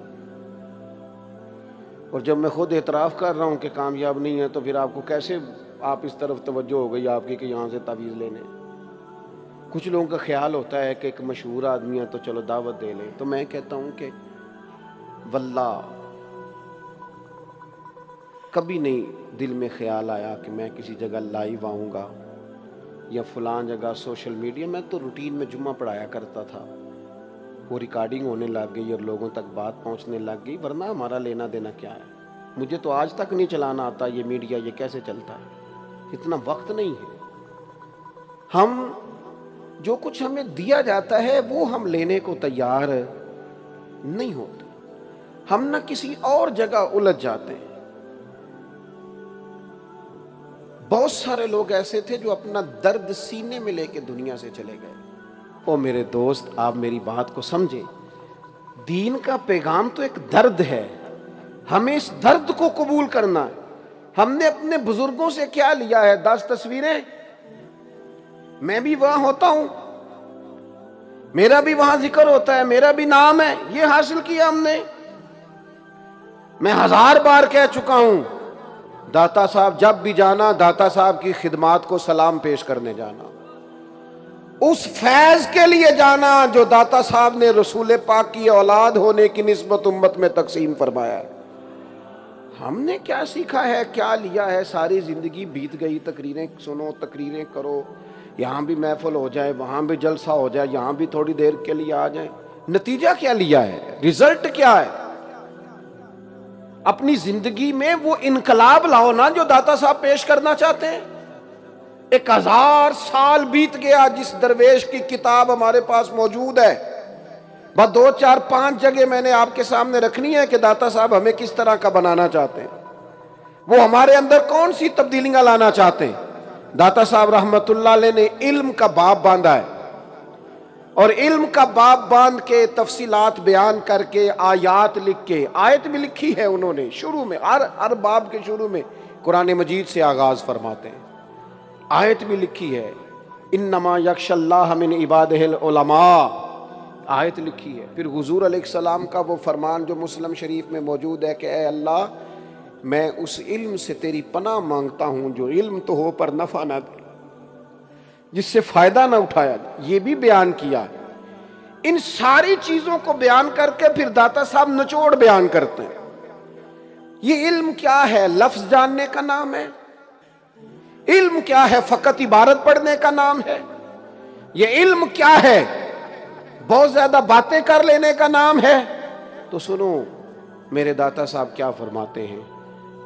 اور جب میں خود اعتراف کر رہا ہوں کہ کامیاب نہیں ہے تو پھر آپ کو کیسے، آپ اس طرف توجہ ہو گئی آپ کی کہ یہاں سے تعویذ لینے. کچھ لوگوں کا خیال ہوتا ہے کہ ایک مشہور آدمی ہے تو چلو دعوت دے لیں. تو میں کہتا ہوں کہ واللہ کبھی نہیں دل میں خیال آیا کہ میں کسی جگہ لائیو آؤں گا یا فلان جگہ سوشل میڈیا. میں تو روٹین میں جمعہ پڑھایا کرتا تھا، وہ ریکارڈنگ ہونے لگ گئی اور لوگوں تک بات پہنچنے لگ گئی، ورنہ ہمارا لینا دینا کیا ہے. مجھے تو آج تک نہیں چلانا آتا یہ میڈیا، یہ کیسے چلتا ہے، اتنا وقت نہیں ہے. ہم جو کچھ ہمیں دیا جاتا ہے وہ ہم لینے کو تیار نہیں ہوتے، ہم نہ کسی اور جگہ الجھ جاتے ہیں. بہت سارے لوگ ایسے تھے جو اپنا درد سینے میں لے کے دنیا سے چلے گئے. او میرے دوست، آپ میری بات کو سمجھیں. دین کا پیغام تو ایک درد ہے، ہمیں اس درد کو قبول کرنا ہے. ہم نے اپنے بزرگوں سے کیا لیا ہے؟ 10 تصویریں. میں بھی وہاں ہوتا ہوں، میرا بھی وہاں ذکر ہوتا ہے، میرا بھی نام ہے، یہ حاصل کیا ہم نے. میں 1000 بار کہہ چکا ہوں، داتا صاحب جب بھی جانا، داتا صاحب کی خدمات کو سلام پیش کرنے جانا، اس فیض کے لیے جانا جو داتا صاحب نے رسول پاک کی اولاد ہونے کی نسبت امت میں تقسیم فرمایا ہے. ہم نے کیا سیکھا ہے، کیا لیا ہے؟ ساری زندگی بیت گئی، تقریریں سنو، تقریریں کرو، یہاں بھی محفل ہو جائے، وہاں بھی جلسہ ہو جائے، یہاں بھی تھوڑی دیر کے لیے آ جائیں. نتیجہ کیا لیا ہے؟ رزلٹ کیا ہے؟ اپنی زندگی میں وہ انقلاب لاؤ نا جو داتا صاحب پیش کرنا چاہتے ہیں. 1000 سال بیت گیا، جس درویش کی کتاب ہمارے پاس موجود ہے، بس 2 4 5 جگہ میں نے آپ کے سامنے رکھنی ہے کہ داتا صاحب ہمیں کس طرح کا بنانا چاہتے ہیں، وہ ہمارے اندر کون سی تبدیلیاں لانا چاہتے ہیں. داتا صاحب رحمت اللہ علیہ نے علم کا باب باندھا ہے، اور علم کا باب باندھ کے تفصیلات بیان کر کے، آیات لکھ کے، آیت بھی لکھی ہے انہوں نے شروع میں، ہر باب کے شروع میں قرآن مجید سے آغاز فرماتے ہیں. آیت بھی لکھی ہے، انما یخشی اللہ من عبادہ العلماء. آیت لکھی ہے۔ پھر حضور علیہ السلام کا وہ فرمان جو مسلم شریف میں موجود ہے کہ اے اللہ میں اس علم سے تیری پناہ مانگتا ہوں جو علم تو ہو پر نفع نہ دے، جس سے فائدہ نہ اٹھایا جائے، یہ بھی بیان کیا۔ ان ساری چیزوں کو بیان کر کے پھر داتا صاحب نچوڑ بیان کرتے ہیں۔ یہ علم کیا ہے؟ لفظ جاننے کا نام ہے؟ علم کیا ہے؟ فقط عبارت پڑھنے کا نام ہے؟ یہ علم کیا ہے؟ بہت زیادہ باتیں کر لینے کا نام ہے؟ تو سنو میرے داتا صاحب کیا فرماتے ہیں۔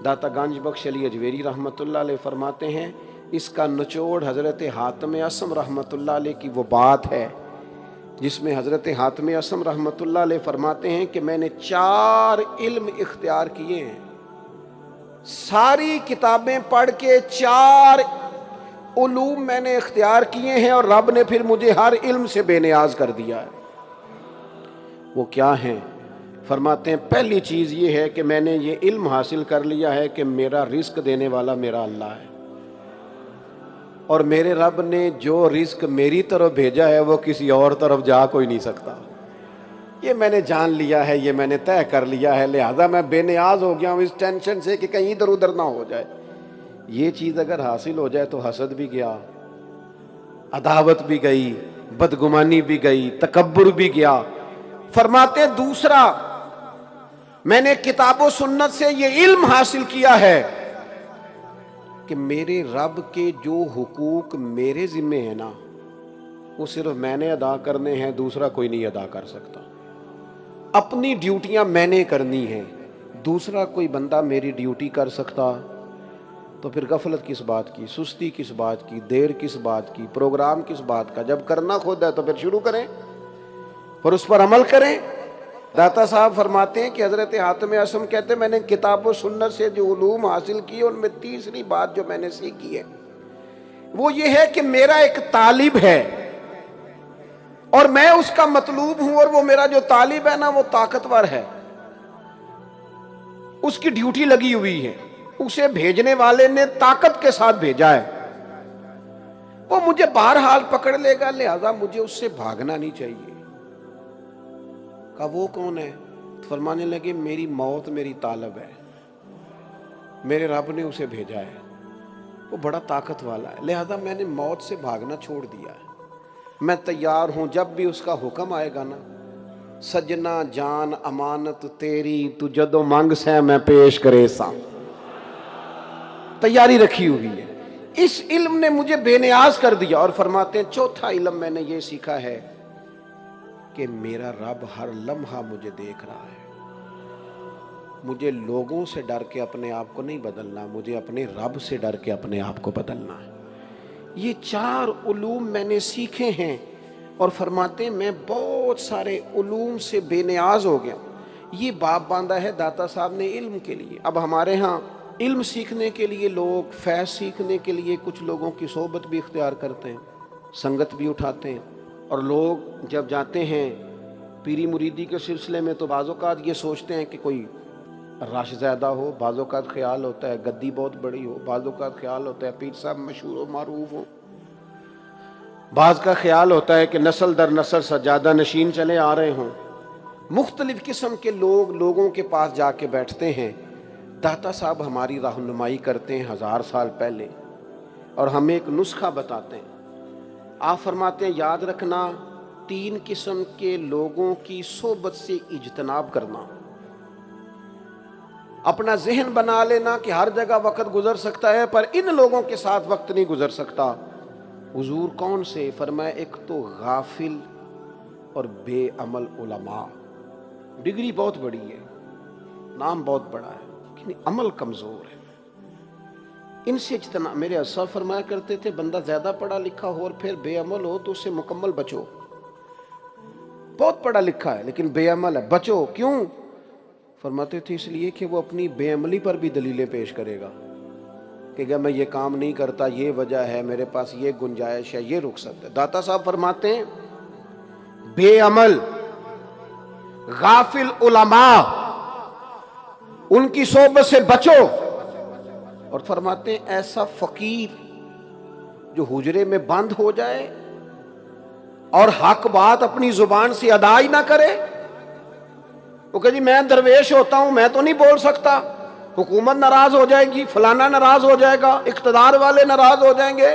داتا گنج بخش علی اجویری رحمت اللہ علیہ فرماتے ہیں اس کا نچوڑ حضرت حاتم اعصم رحمت اللہ علیہ کی وہ بات ہے جس میں حضرت حاتم اعصم رحمت اللہ علیہ فرماتے ہیں کہ میں نے 4 علم اختیار کیے ہیں، ساری کتابیں پڑھ کے 4 علوم میں نے اختیار کیے ہیں، اور رب نے پھر مجھے ہر علم سے بے نیاز کر دیا ہے۔ وہ کیا ہیں؟ فرماتے ہیں پہلی چیز یہ ہے کہ میں نے یہ علم حاصل کر لیا ہے کہ میرا رزق دینے والا میرا اللہ ہے، اور میرے رب نے جو رزق میری طرف بھیجا ہے وہ کسی اور طرف جا کوئی نہیں سکتا۔ یہ میں نے جان لیا ہے، یہ میں نے طے کر لیا ہے، لہذا میں بے نیاز ہو گیا ہوں اس ٹینشن سے کہ کہیں ادھر ادھر نہ ہو جائے۔ یہ چیز اگر حاصل ہو جائے تو حسد بھی گیا، عداوت بھی گئی، بدگمانی بھی گئی، تکبر بھی گیا۔ فرماتے دوسرا میں نے کتاب و سنت سے یہ علم حاصل کیا ہے کہ میرے رب کے جو حقوق میرے ذمہ ہیں نا وہ صرف میں نے ادا کرنے ہیں، دوسرا کوئی نہیں ادا کر سکتا۔ اپنی ڈیوٹیاں میں نے کرنی ہیں، دوسرا کوئی بندہ میری ڈیوٹی کر سکتا تو پھر غفلت کس بات کی، سستی کس بات کی، دیر کس بات کی، پروگرام کس بات کا؟ جب کرنا خود ہے تو پھر شروع کریں اور اس پر عمل کریں۔ داتا صاحب فرماتے ہیں کہ حضرت حاتم اعصم کہتے ہیں میں نے کتاب و سنت سے جو علوم حاصل کیے ان میں تیسری بات جو میں نے سیکھی ہے وہ یہ ہے کہ میرا ایک طالب ہے اور میں اس کا مطلوب ہوں، اور وہ میرا جو طالب ہے نا وہ طاقتور ہے، اس کی ڈیوٹی لگی ہوئی ہے، اسے بھیجنے والے نے طاقت کے ساتھ بھیجا ہے، وہ مجھے بہرحال پکڑ لے گا، لہذا مجھے اس سے بھاگنا نہیں چاہیے۔ کہا وہ کون ہے؟ فرمانے لگے میری موت میری طالب ہے، میرے رب نے اسے بھیجا ہے، وہ بڑا طاقت والا ہے، لہذا میں نے موت سے بھاگنا چھوڑ دیا ہے، میں تیار ہوں جب بھی اس کا حکم آئے گا نا، سجنا جان امانت تیری تو جدو منگ سے میں پیش کرے سا، تیاری رکھی ہوئی ہے۔ اس علم نے مجھے بے نیاز کر دیا۔ اور فرماتے ہیں چوتھا علم میں نے یہ سیکھا ہے کہ میرا رب ہر لمحہ مجھے دیکھ رہا ہے، مجھے لوگوں سے ڈر کے اپنے آپ کو نہیں بدلنا، مجھے اپنے رب سے ڈر کے اپنے آپ کو بدلنا ہے۔ یہ 4 علوم میں نے سیکھے ہیں، اور فرماتے ہیں میں بہت سارے علوم سے بے نیاز ہو گیا۔ یہ باب باندھا ہے داتا صاحب نے علم کے لیے۔ اب ہمارے ہاں علم سیکھنے کے لیے لوگ، فیض سیکھنے کے لیے کچھ لوگوں کی صحبت بھی اختیار کرتے ہیں، سنگت بھی اٹھاتے ہیں، اور لوگ جب جاتے ہیں پیری مریدی کے سلسلے میں تو بعض اوقات یہ سوچتے ہیں کہ کوئی رش زیادہ ہو، بعض اوقات خیال ہوتا ہے گدی بہت بڑی ہو، بعض اوقات خیال ہوتا ہے پیر صاحب مشہور و معروف ہو، بعض کا خیال ہوتا ہے کہ نسل در نسل سجادہ نشین چلے آ رہے ہوں۔ مختلف قسم کے لوگوں کے پاس جا کے بیٹھتے ہیں۔ داتا صاحب ہماری رہنمائی کرتے ہیں 1000 سال پہلے، اور ہمیں ایک نسخہ بتاتے ہیں۔ آپ فرماتے ہیں یاد رکھنا 3 قسم کے لوگوں کی صحبت سے اجتناب کرنا۔ اپنا ذہن بنا لینا کہ ہر جگہ وقت گزر سکتا ہے پر ان لوگوں کے ساتھ وقت نہیں گزر سکتا۔ حضور کون سے؟ فرمایا ایک تو غافل اور بے عمل علماء، ڈگری بہت بڑی ہے، نام بہت بڑا ہے لیکن عمل کمزور ہے، ان سے اجتناب۔ میرے اساتذہ فرمایا کرتے تھے بندہ زیادہ پڑھا لکھا ہو اور پھر بے عمل ہو تو اس سے مکمل بچو۔ بہت پڑھا لکھا ہے لیکن بے عمل ہے، بچو۔ کیوں؟ فرماتے تھے اس لیے کہ وہ اپنی بے عملی پر بھی دلیلیں پیش کرے گا کہ اگر میں یہ کام نہیں کرتا یہ وجہ ہے، میرے پاس یہ گنجائش ہے، یہ رخصت ہے۔ داتا صاحب فرماتے ہیں بے عمل غافل علماء ان کی صحبت سے بچو، اور فرماتے ہیں ایسا فقیر جو حجرے میں بند ہو جائے اور حق بات اپنی زبان سے ادا ہی نہ کرے، وہ کہ جی میں درویش ہوتا ہوں، میں تو نہیں بول سکتا، حکومت ناراض ہو جائے گی، فلانا ناراض ہو جائے گا، اقتدار والے ناراض ہو جائیں گے،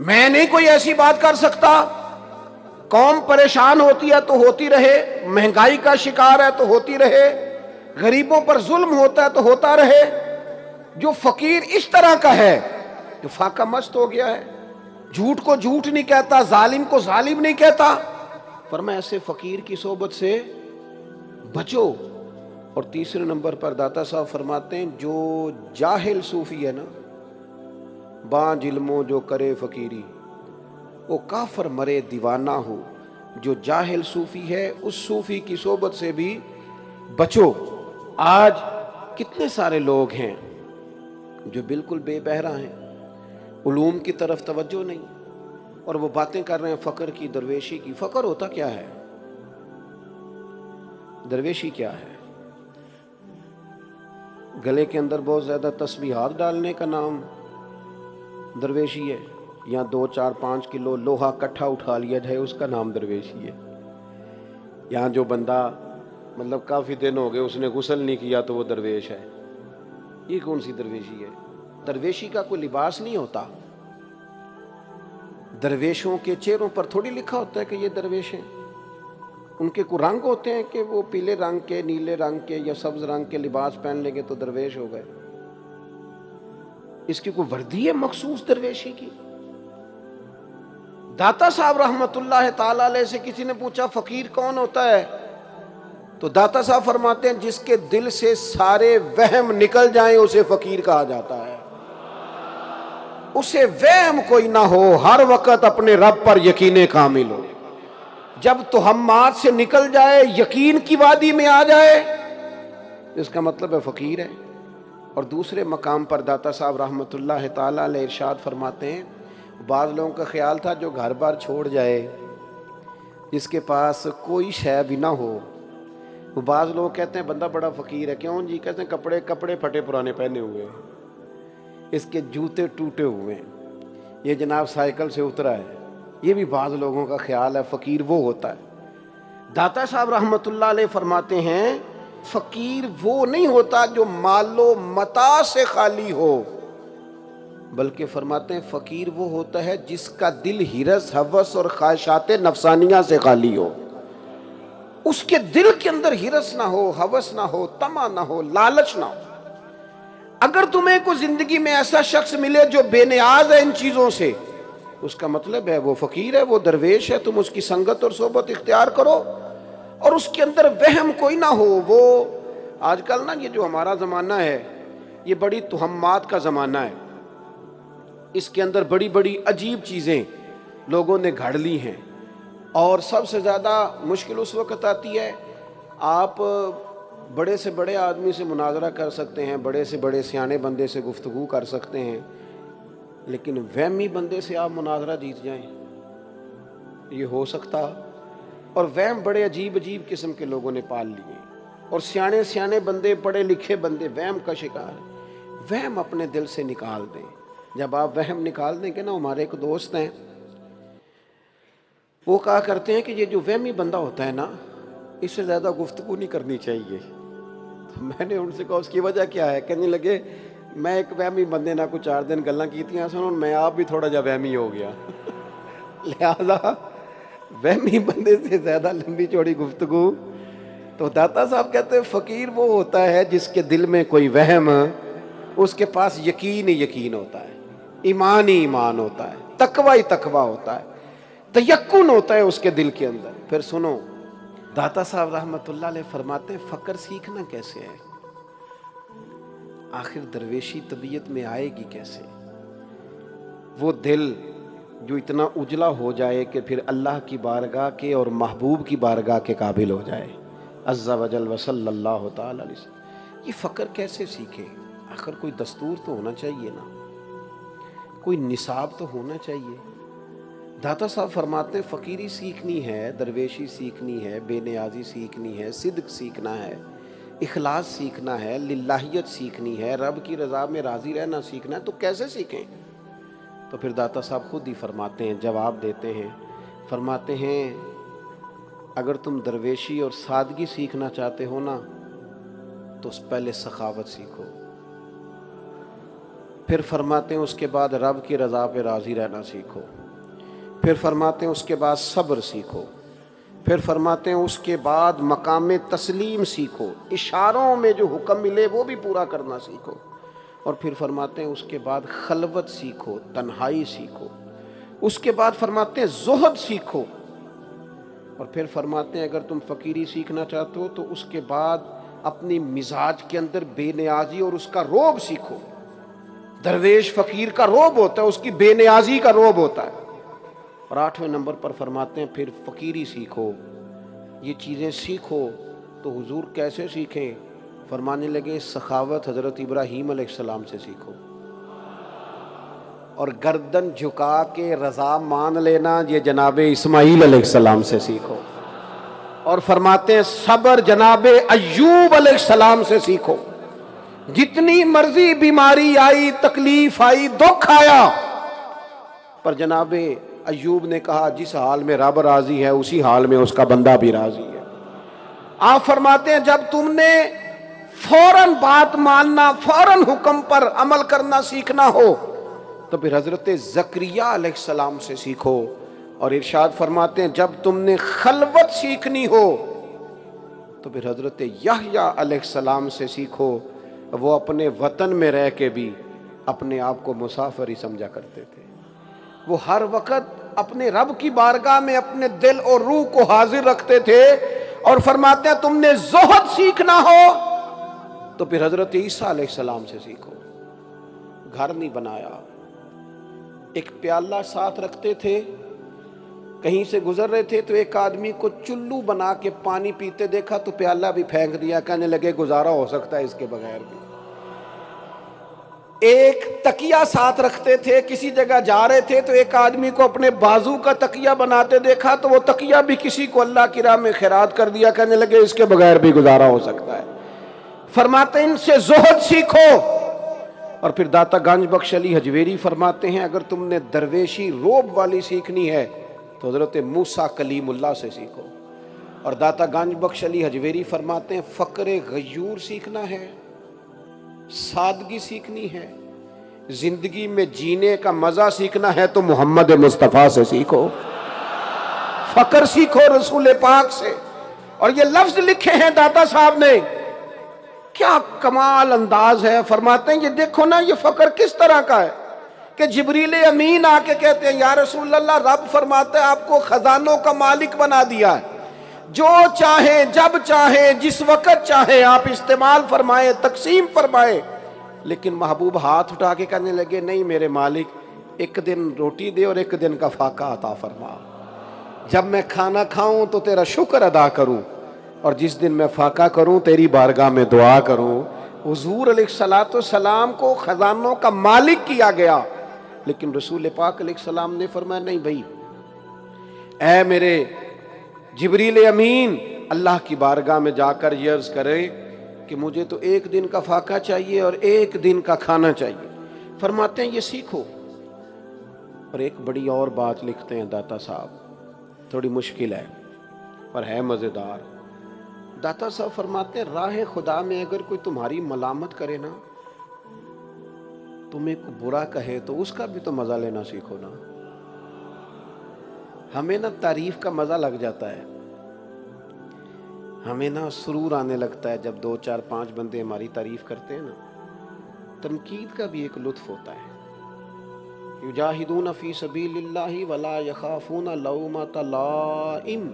میں نہیں کوئی ایسی بات کر سکتا، قوم پریشان ہوتی ہے تو ہوتی رہے، مہنگائی کا شکار ہے تو ہوتی رہے، غریبوں پر ظلم ہوتا ہے تو ہوتا رہے۔ جو فقیر اس طرح کا ہے جو فاقہ مست ہو گیا ہے، جھوٹ کو جھوٹ نہیں کہتا، ظالم کو ظالم نہیں کہتا، فرمایا ایسے فقیر کی صحبت سے بچو۔ اور تیسرے نمبر پر داتا صاحب فرماتے ہیں جو جاہل صوفی ہے نا، بانج علموں جو کرے فقیری، وہ کافر مرے دیوانہ ہو۔ جو جاہل صوفی ہے اس صوفی کی صحبت سے بھی بچو۔ آج کتنے سارے لوگ ہیں جو بالکل بے بہرا ہیں، علوم کی طرف توجہ نہیں، اور وہ باتیں کر رہے ہیں فقر کی، درویشی کی۔ فقر ہوتا کیا ہے؟ درویشی کیا ہے؟ گلے کے اندر بہت زیادہ تسبیحات ڈالنے کا نام درویشی ہے، یا 2 4 5 کلو لوہا کٹھا اٹھا لیا جائے اس کا نام درویشی ہے؟ یہاں جو بندہ مطلب کافی دن ہو گئے اس نے غسل نہیں کیا تو وہ درویش ہے، یہ کون سی درویشی ہے؟ درویشی کا کوئی لباس نہیں ہوتا، درویشوں کے چہروں پر تھوڑی لکھا ہوتا ہے کہ یہ درویش ہیں، ان کے کوئی رنگ ہوتے ہیں کہ وہ پیلے رنگ کے، نیلے رنگ کے یا سبز رنگ کے لباس پہن لیں گے تو درویش ہو گئے؟ اس کی کوئی وردی ہے مخصوص درویشی کی؟ داتا صاحب رحمت اللہ تعالی علیہ سے کسی نے پوچھا فقیر کون ہوتا ہے، تو داتا صاحب فرماتے ہیں جس کے دل سے سارے وہم نکل جائیں اسے فقیر کہا جاتا ہے، اسے وہم کوئی نہ ہو، ہر وقت اپنے رب پر یقین کامل ہو، جب توہمات سے نکل جائے، یقین کی وادی میں آ جائے، اس کا مطلب ہے فقیر ہے۔ اور دوسرے مقام پر داتا صاحب رحمت اللہ تعالی علیہ ارشاد فرماتے ہیں بعض لوگوں کا خیال تھا جو گھر بار چھوڑ جائے، جس کے پاس کوئی شے بھی نہ ہو، وہ بعض لوگ کہتے ہیں بندہ بڑا فقیر ہے۔ کیوں جی؟ کہتے ہیں کپڑے پھٹے پرانے پہنے ہوئے ہیں، اس کے جوتے ٹوٹے ہوئے ہیں، یہ جناب سائیکل سے اترا ہے۔ یہ بھی بعض لوگوں کا خیال ہے فقیر وہ ہوتا ہے۔ داتا صاحب رحمت اللہ علیہ فرماتے ہیں فقیر وہ نہیں ہوتا جو مال و متاع سے خالی ہو، بلکہ فرماتے ہیں فقیر وہ ہوتا ہے جس کا دل ہرس، ہوس اور خواہشات نفسانیہ سے خالی ہو، اس کے دل کے اندر ہرس نہ ہو، ہوس نہ ہو، طمع نہ ہو، لالچ نہ ہو۔ اگر تمہیں کوئی زندگی میں ایسا شخص ملے جو بے نیاز ہے ان چیزوں سے، اس کا مطلب ہے وہ فقیر ہے، وہ درویش ہے، تم اس کی سنگت اور صحبت اختیار کرو، اور اس کے اندر وہم کوئی نہ ہو۔ وہ آج کل نا یہ جو ہمارا زمانہ ہے یہ بڑی توہمات کا زمانہ ہے، اس کے اندر بڑی بڑی عجیب چیزیں لوگوں نے گھڑ لی ہیں، اور سب سے زیادہ مشکل اس وقت آتی ہے آپ بڑے سے بڑے آدمی سے مناظرہ کر سکتے ہیں، بڑے سے بڑے سیانے بندے سے گفتگو کر سکتے ہیں، لیکن وہمی بندے سے آپ مناظرہ جیت جائیں، یہ ہو سکتا؟ اور وہم بڑے عجیب عجیب قسم کے لوگوں نے پال لیے، اور سیانے سیانے بندے، پڑھے لکھے بندے وہم کا شکار ہیں۔ وہم اپنے دل سے نکال دیں۔ جب آپ وہم نکال دیں گے نا، ہمارے ایک دوست ہیں وہ کہا کرتے ہیں کہ یہ جو وہمی بندہ ہوتا ہے نا اس سے زیادہ گفتگو نہیں کرنی چاہیے۔ تو میں نے ان سے کہا اس کی وجہ کیا ہے؟ کہنے لگے میں ایک وہمی بندے نہ کچھ 4 دن گلاں کیتیاں سنوں، میں آپ بھی تھوڑا جا وہمی ہو گیا لہذا وہمی بندے سے زیادہ لمبی چوڑی گفتگو۔ تو داتا صاحب کہتے ہیں فقیر وہ ہوتا ہے جس کے دل میں کوئی وہم، اس کے پاس یقین ہی یقین ہوتا ہے، ایمان ہی ایمان ہوتا ہے، تقوی ہی تقوی ہوتا ہے، تیقن ہوتا ہے اس کے دل کے اندر۔ پھر سنو داتا صاحب رحمت اللہ علیہ فرماتے ہیں فقر سیکھنا کیسے ہے؟ آخر درویشی طبیعت میں آئے گی کیسے؟ وہ دل جو اتنا اجلا ہو جائے کہ پھر اللہ کی بارگاہ کے اور محبوب کی بارگاہ کے قابل ہو جائے عز و جل و صلی اللہ تعالی علیہ وسلم۔ یہ فقر کیسے سیکھے؟ آخر کوئی دستور تو ہونا چاہیے نا، کوئی نصاب تو ہونا چاہیے۔ داتا صاحب فرماتے ہیں فقیری سیکھنی ہے، درویشی سیکھنی ہے، بے نیازی سیکھنی ہے، صدق سیکھنا ہے، اخلاص سیکھنا ہے، للہیت سیکھنی ہے، رب کی رضا میں راضی رہنا سیکھنا ہے۔ تو کیسے سیکھیں؟ تو پھر داتا صاحب خود ہی فرماتے ہیں، جواب دیتے ہیں، فرماتے ہیں اگر تم درویشی اور سادگی سیکھنا چاہتے ہو نا تو پہلے سخاوت سیکھو، پھر فرماتے ہیں اس کے بعد رب کی رضا پہ راضی رہنا سیکھو، پھر فرماتے ہیں اس کے بعد صبر سیکھو، پھر فرماتے ہیں اس کے بعد مقام تسلیم سیکھو، اشاروں میں جو حکم ملے وہ بھی پورا کرنا سیکھو، اور پھر فرماتے ہیں اس کے بعد خلوت سیکھو، تنہائی سیکھو، اس کے بعد فرماتے ہیں زہد سیکھو، اور پھر فرماتے ہیں اگر تم فقیری سیکھنا چاہتے ہو تو اس کے بعد اپنی مزاج کے اندر بے نیازی اور اس کا روب سیکھو۔ درویش فقیر کا روب ہوتا ہے، اس کی بے نیازی کا روب ہوتا ہے۔ اور 8ویں نمبر پر فرماتے ہیں پھر فقیری سیکھو، یہ چیزیں سیکھو۔ تو حضور کیسے سیکھیں؟ فرمانے لگے سخاوت حضرت ابراہیم علیہ السلام سے سیکھو، اور گردن جھکا کے رضا مان لینا یہ جناب اسماعیل علیہ السلام سے سیکھو، اور فرماتے ہیں صبر جناب ایوب علیہ السلام سے سیکھو۔ جتنی مرضی بیماری آئی، تکلیف آئی، دکھ آیا، پر جناب ایوب نے کہا جس حال میں رب راضی ہے اسی حال میں اس کا بندہ بھی راضی ہے۔ آپ فرماتے ہیں جب تم نے فوراً بات ماننا، فوراً حکم پر عمل کرنا سیکھنا ہو تو پھر حضرت زکریا علیہ السلام سے سیکھو، اور ارشاد فرماتے ہیں جب تم نے خلوت سیکھنی ہو تو پھر حضرت یحییٰ علیہ السلام سے سیکھو، وہ اپنے وطن میں رہ کے بھی اپنے آپ کو مسافر ہی سمجھا کرتے تھے، وہ ہر وقت اپنے رب کی بارگاہ میں اپنے دل اور روح کو حاضر رکھتے تھے، اور فرماتے ہیں تم نے زہد سیکھنا ہو تو پھر حضرت عیسیٰ علیہ السلام سے سیکھو۔ گھر نہیں بنایا، ایک پیالہ ساتھ رکھتے تھے، کہیں سے گزر رہے تھے تو ایک آدمی کو چلو بنا کے پانی پیتے دیکھا تو پیالہ بھی پھینک دیا، کہنے لگے گزارا ہو سکتا ہے اس کے بغیر بھی۔ ایک تکیہ ساتھ رکھتے تھے، کسی جگہ جا رہے تھے تو ایک آدمی کو اپنے بازو کا تکیہ بناتے دیکھا تو وہ تکیہ بھی کسی کو اللہ کی راہ میں خیرات کر دیا، کہنے لگے اس کے بغیر بھی گزارا ہو سکتا ہے۔ فرماتے ہیں ان سے زہد سیکھو۔ اور پھر داتا گنج بخش علی حجویری فرماتے ہیں اگر تم نے درویشی روب والی سیکھنی ہے تو حضرت موسیٰ کلیم اللہ سے سیکھو، اور داتا گنج بخش علی حجویری فرماتے ہیں فقر غیور سیکھنا ہے، سادگی سیکھنی ہے، زندگی میں جینے کا مزہ سیکھنا ہے تو محمد مصطفیٰ سے سیکھو، فقر سیکھو رسول پاک سے۔ اور یہ لفظ لکھے ہیں داتا صاحب نے، کیا کمال انداز ہے۔ فرماتے ہیں یہ دیکھو نا یہ فقر کس طرح کا ہے کہ جبریل امین آ کے کہتے ہیں یا رسول اللہ رب فرماتا ہے آپ کو خزانوں کا مالک بنا دیا ہے، جو چاہے جب چاہے جس وقت چاہے آپ استعمال فرمائے، تقسیم فرمائے، لیکن محبوب ہاتھ اٹھا کے کہنے لگے نہیں میرے مالک ایک دن روٹی دے اور ایک دن کا فاقہ عطا فرما، جب میں کھانا کھاؤں تو تیرا شکر ادا کروں اور جس دن میں فاقہ کروں تیری بارگاہ میں دعا کروں۔ حضور علیہ السلام کو خزانوں کا مالک کیا گیا، لیکن رسول پاک علیہ السلام نے فرمایا نہیں بھائی، اے میرے جبریل امین اللہ کی بارگاہ میں جا کر یہ عرض کرے کہ مجھے تو ایک دن کا فاقہ چاہیے اور ایک دن کا کھانا چاہیے۔ فرماتے ہیں یہ سیکھو۔ اور ایک بڑی اور بات لکھتے ہیں داتا صاحب، تھوڑی مشکل ہے پر ہے مزیدار۔ داتا صاحب فرماتے ہیں راہ خدا میں اگر کوئی تمہاری ملامت کرے نا، تمہیں کو برا کہے تو اس کا بھی تو مزہ لینا سیکھو نا۔ ہمیں نا تعریف کا مزہ لگ جاتا ہے، ہمیں نا سرور آنے لگتا ہے جب 2 4 5 بندے ہماری تعریف کرتے ہیں نا۔ تنقید کا بھی ایک لطف ہوتا ہے، یجاہدون فی سبیل اللہ ولا یخافون لومۃ لائم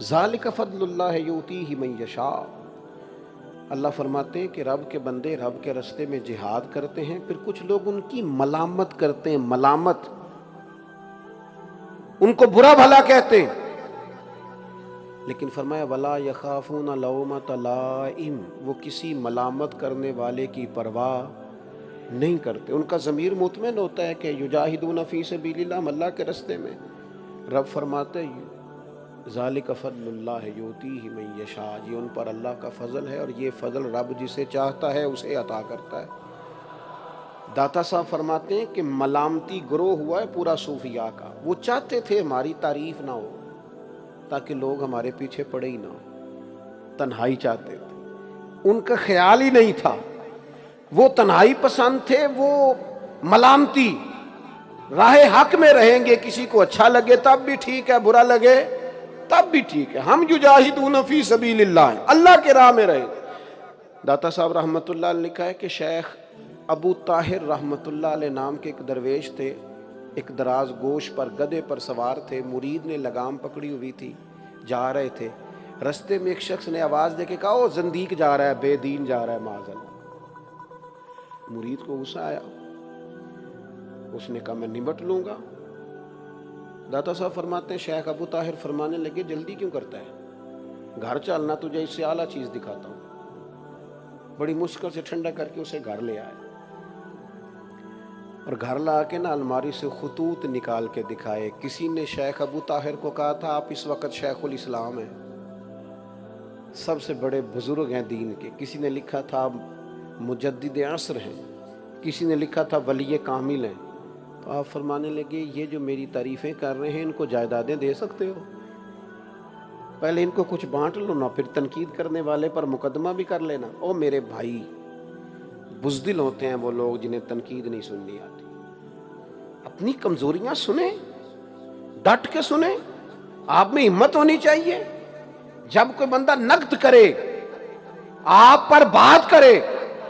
ذالک فضل اللہ یؤتیہ من یشاء۔ اللہ فرماتے ہیں کہ رب کے بندے رب کے رستے میں جہاد کرتے ہیں، پھر کچھ لوگ ان کی ملامت کرتے ہیں، ملامت، ان کو برا بھلا کہتے ہیں، لیکن فرمایا ولا یخافون لومۃ لائم، وہ کسی ملامت کرنے والے کی پرواہ نہیں کرتے، ان کا ضمیر مطمئن ہوتا ہے کہ یجاہدون فی سبیل اللہ، ہم اللہ کے رستے میں۔ رب فرماتے ہیں ذالک فضل اللہ یؤتیہ من یشاء، یہ ان پر اللہ کا فضل ہے اور یہ فضل رب جسے چاہتا ہے اسے عطا کرتا ہے۔ داتا صاحب فرماتے ہیں کہ ملامتی گروہ ہوا ہے پورا صوفیاء کا، وہ چاہتے تھے ہماری تعریف نہ ہو تاکہ لوگ ہمارے پیچھے پڑے ہی نہ ہو، تنہائی چاہتے تھے، ان کا خیال ہی نہیں تھا، وہ تنہائی پسند تھے، وہ ملامتی، راہ حق میں رہیں گے، کسی کو اچھا لگے تب بھی ٹھیک ہے، برا لگے تب بھی ٹھیک ہے، ہم یجاہدون فی سبیل اللہ، اللہ کے راہ میں رہیں۔ داتا صاحب رحمۃ اللہ علیہ نے لکھا ہے کہ شیخ ابو طاہر رحمۃ اللہ علیہ نام کے ایک درویش تھے، ایک دراز گوش پر گدھے پر سوار تھے، مرید نے لگام پکڑی ہوئی تھی، جا رہے تھے، رستے میں ایک شخص نے آواز دے کے کہا او زندیق جا رہا ہے، بے دین جا رہا ہے معاذ اللہ۔ مرید کو غصہ آیا، اس نے کہا میں نمٹ لوں گا۔ داتا صاحب فرماتے ہیں شیخ ابو طاہر فرمانے لگے جلدی کیوں کرتا ہے، گھر چلنا، تجھے اس سے اعلیٰ چیز دکھاتا ہوں۔ بڑی مشکل سے ٹھنڈا کر کے اسے گھر لے آئے، اور گھر لا کے نا الماری سے خطوط نکال کے دکھائے۔ کسی نے شیخ ابو طاہر کو کہا تھا آپ اس وقت شیخ الاسلام ہیں، سب سے بڑے بزرگ ہیں دین کے، کسی نے لکھا تھا آپ مجدد عصر ہیں، کسی نے لکھا تھا ولی کامل ہیں۔ تو آپ فرمانے لگے یہ جو میری تعریفیں کر رہے ہیں ان کو جائیدادیں دے سکتے ہو؟ پہلے ان کو کچھ بانٹ لو نا، پھر تنقید کرنے والے پر مقدمہ بھی کر لینا۔ او میرے بھائی، بزدل ہوتے ہیں وہ لوگ جنہیں تنقید نہیں سننی آتی، اپنی کمزوریاں سنیں، ڈٹ کے سنیں، آپ میں ہمت ہونی چاہیے۔ جب کوئی بندہ نقد کرے، آپ پر بات کرے،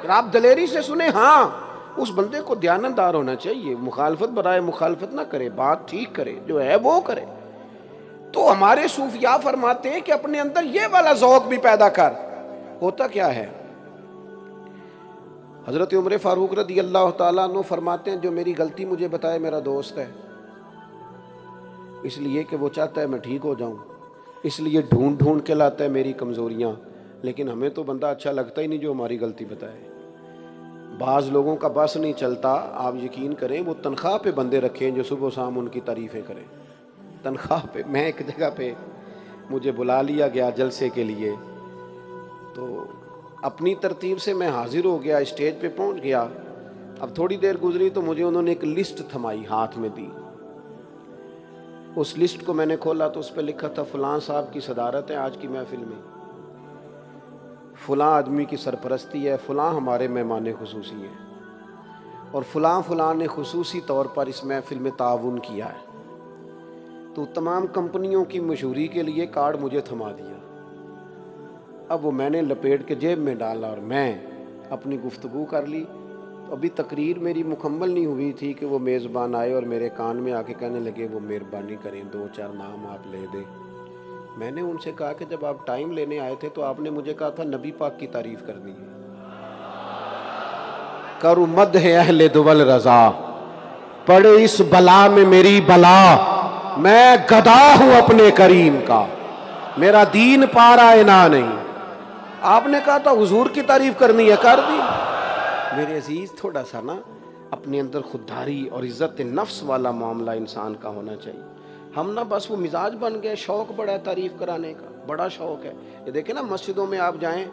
پھر آپ دلیری سے سنیں، ہاں اس بندے کو دیانتدار ہونا چاہیے، مخالفت برائے مخالفت نہ کرے، بات ٹھیک کرے، جو ہے وہ کرے۔ تو ہمارے صوفیاء فرماتے ہیں کہ اپنے اندر یہ والا ذوق بھی پیدا کر۔ ہوتا کیا ہے، حضرت عمر فاروق رضی اللہ تعالیٰ عنہ فرماتے ہیں جو میری غلطی مجھے بتائے میرا دوست ہے، اس لیے کہ وہ چاہتا ہے میں ٹھیک ہو جاؤں، اس لیے ڈھونڈ ڈھونڈ کے لاتا ہے میری کمزوریاں، لیکن ہمیں تو بندہ اچھا لگتا ہی نہیں جو ہماری غلطی بتائے۔ بعض لوگوں کا بس نہیں چلتا، آپ یقین کریں وہ تنخواہ پہ بندے رکھیں جو صبح و شام ان کی تعریفیں کریں، تنخواہ پہ۔ میں ایک جگہ پہ مجھے بلا لیا گیا جلسے کے لیے، تو اپنی ترتیب سے میں حاضر ہو گیا، اسٹیج پہ پہنچ گیا۔ اب تھوڑی دیر گزری تو مجھے انہوں نے ایک لسٹ تھمائی، ہاتھ میں دی۔ اس لسٹ کو میں نے کھولا تو اس پہ لکھا تھا فلاں صاحب کی صدارت ہے آج کی محفل میں، فلاں آدمی کی سرپرستی ہے، فلاں ہمارے مہمان خصوصی ہیں، اور فلاں فلاں نے خصوصی طور پر اس محفل میں تعاون کیا ہے۔ تو تمام کمپنیوں کی مشہوری کے لیے کارڈ مجھے تھما دیا۔ اب وہ میں نے لپیٹ کے جیب میں ڈالا اور میں اپنی گفتگو کر لی۔ تو ابھی تقریر میری مکمل نہیں ہوئی تھی کہ وہ میزبان آئے اور میرے کان میں آ کے کہنے لگے وہ مہربانی کریں 2-4 نام آپ لے دیں۔ میں نے ان سے کہا کہ جب آپ ٹائم لینے آئے تھے تو آپ نے مجھے کہا تھا نبی پاک کی تعریف کرنی ہے، کرو مدح اہل دول رضا، پڑے اس بلا میں میری بلا، میں گدا ہوں اپنے کریم کا، میرا دین پارا انا نہیں۔ آپ نے کہا تھا حضور کی تعریف کرنی ہے، کر دی۔ میرے عزیز تھوڑا سا نا اپنے اندر خودداری اور عزت نفس والا معاملہ انسان کا ہونا چاہیے۔ ہم نا بس وہ مزاج بن گئے، شوق بڑا ہے تعریف کرانے کا، بڑا شوق ہے۔ یہ دیکھیں نا مسجدوں میں آپ جائیں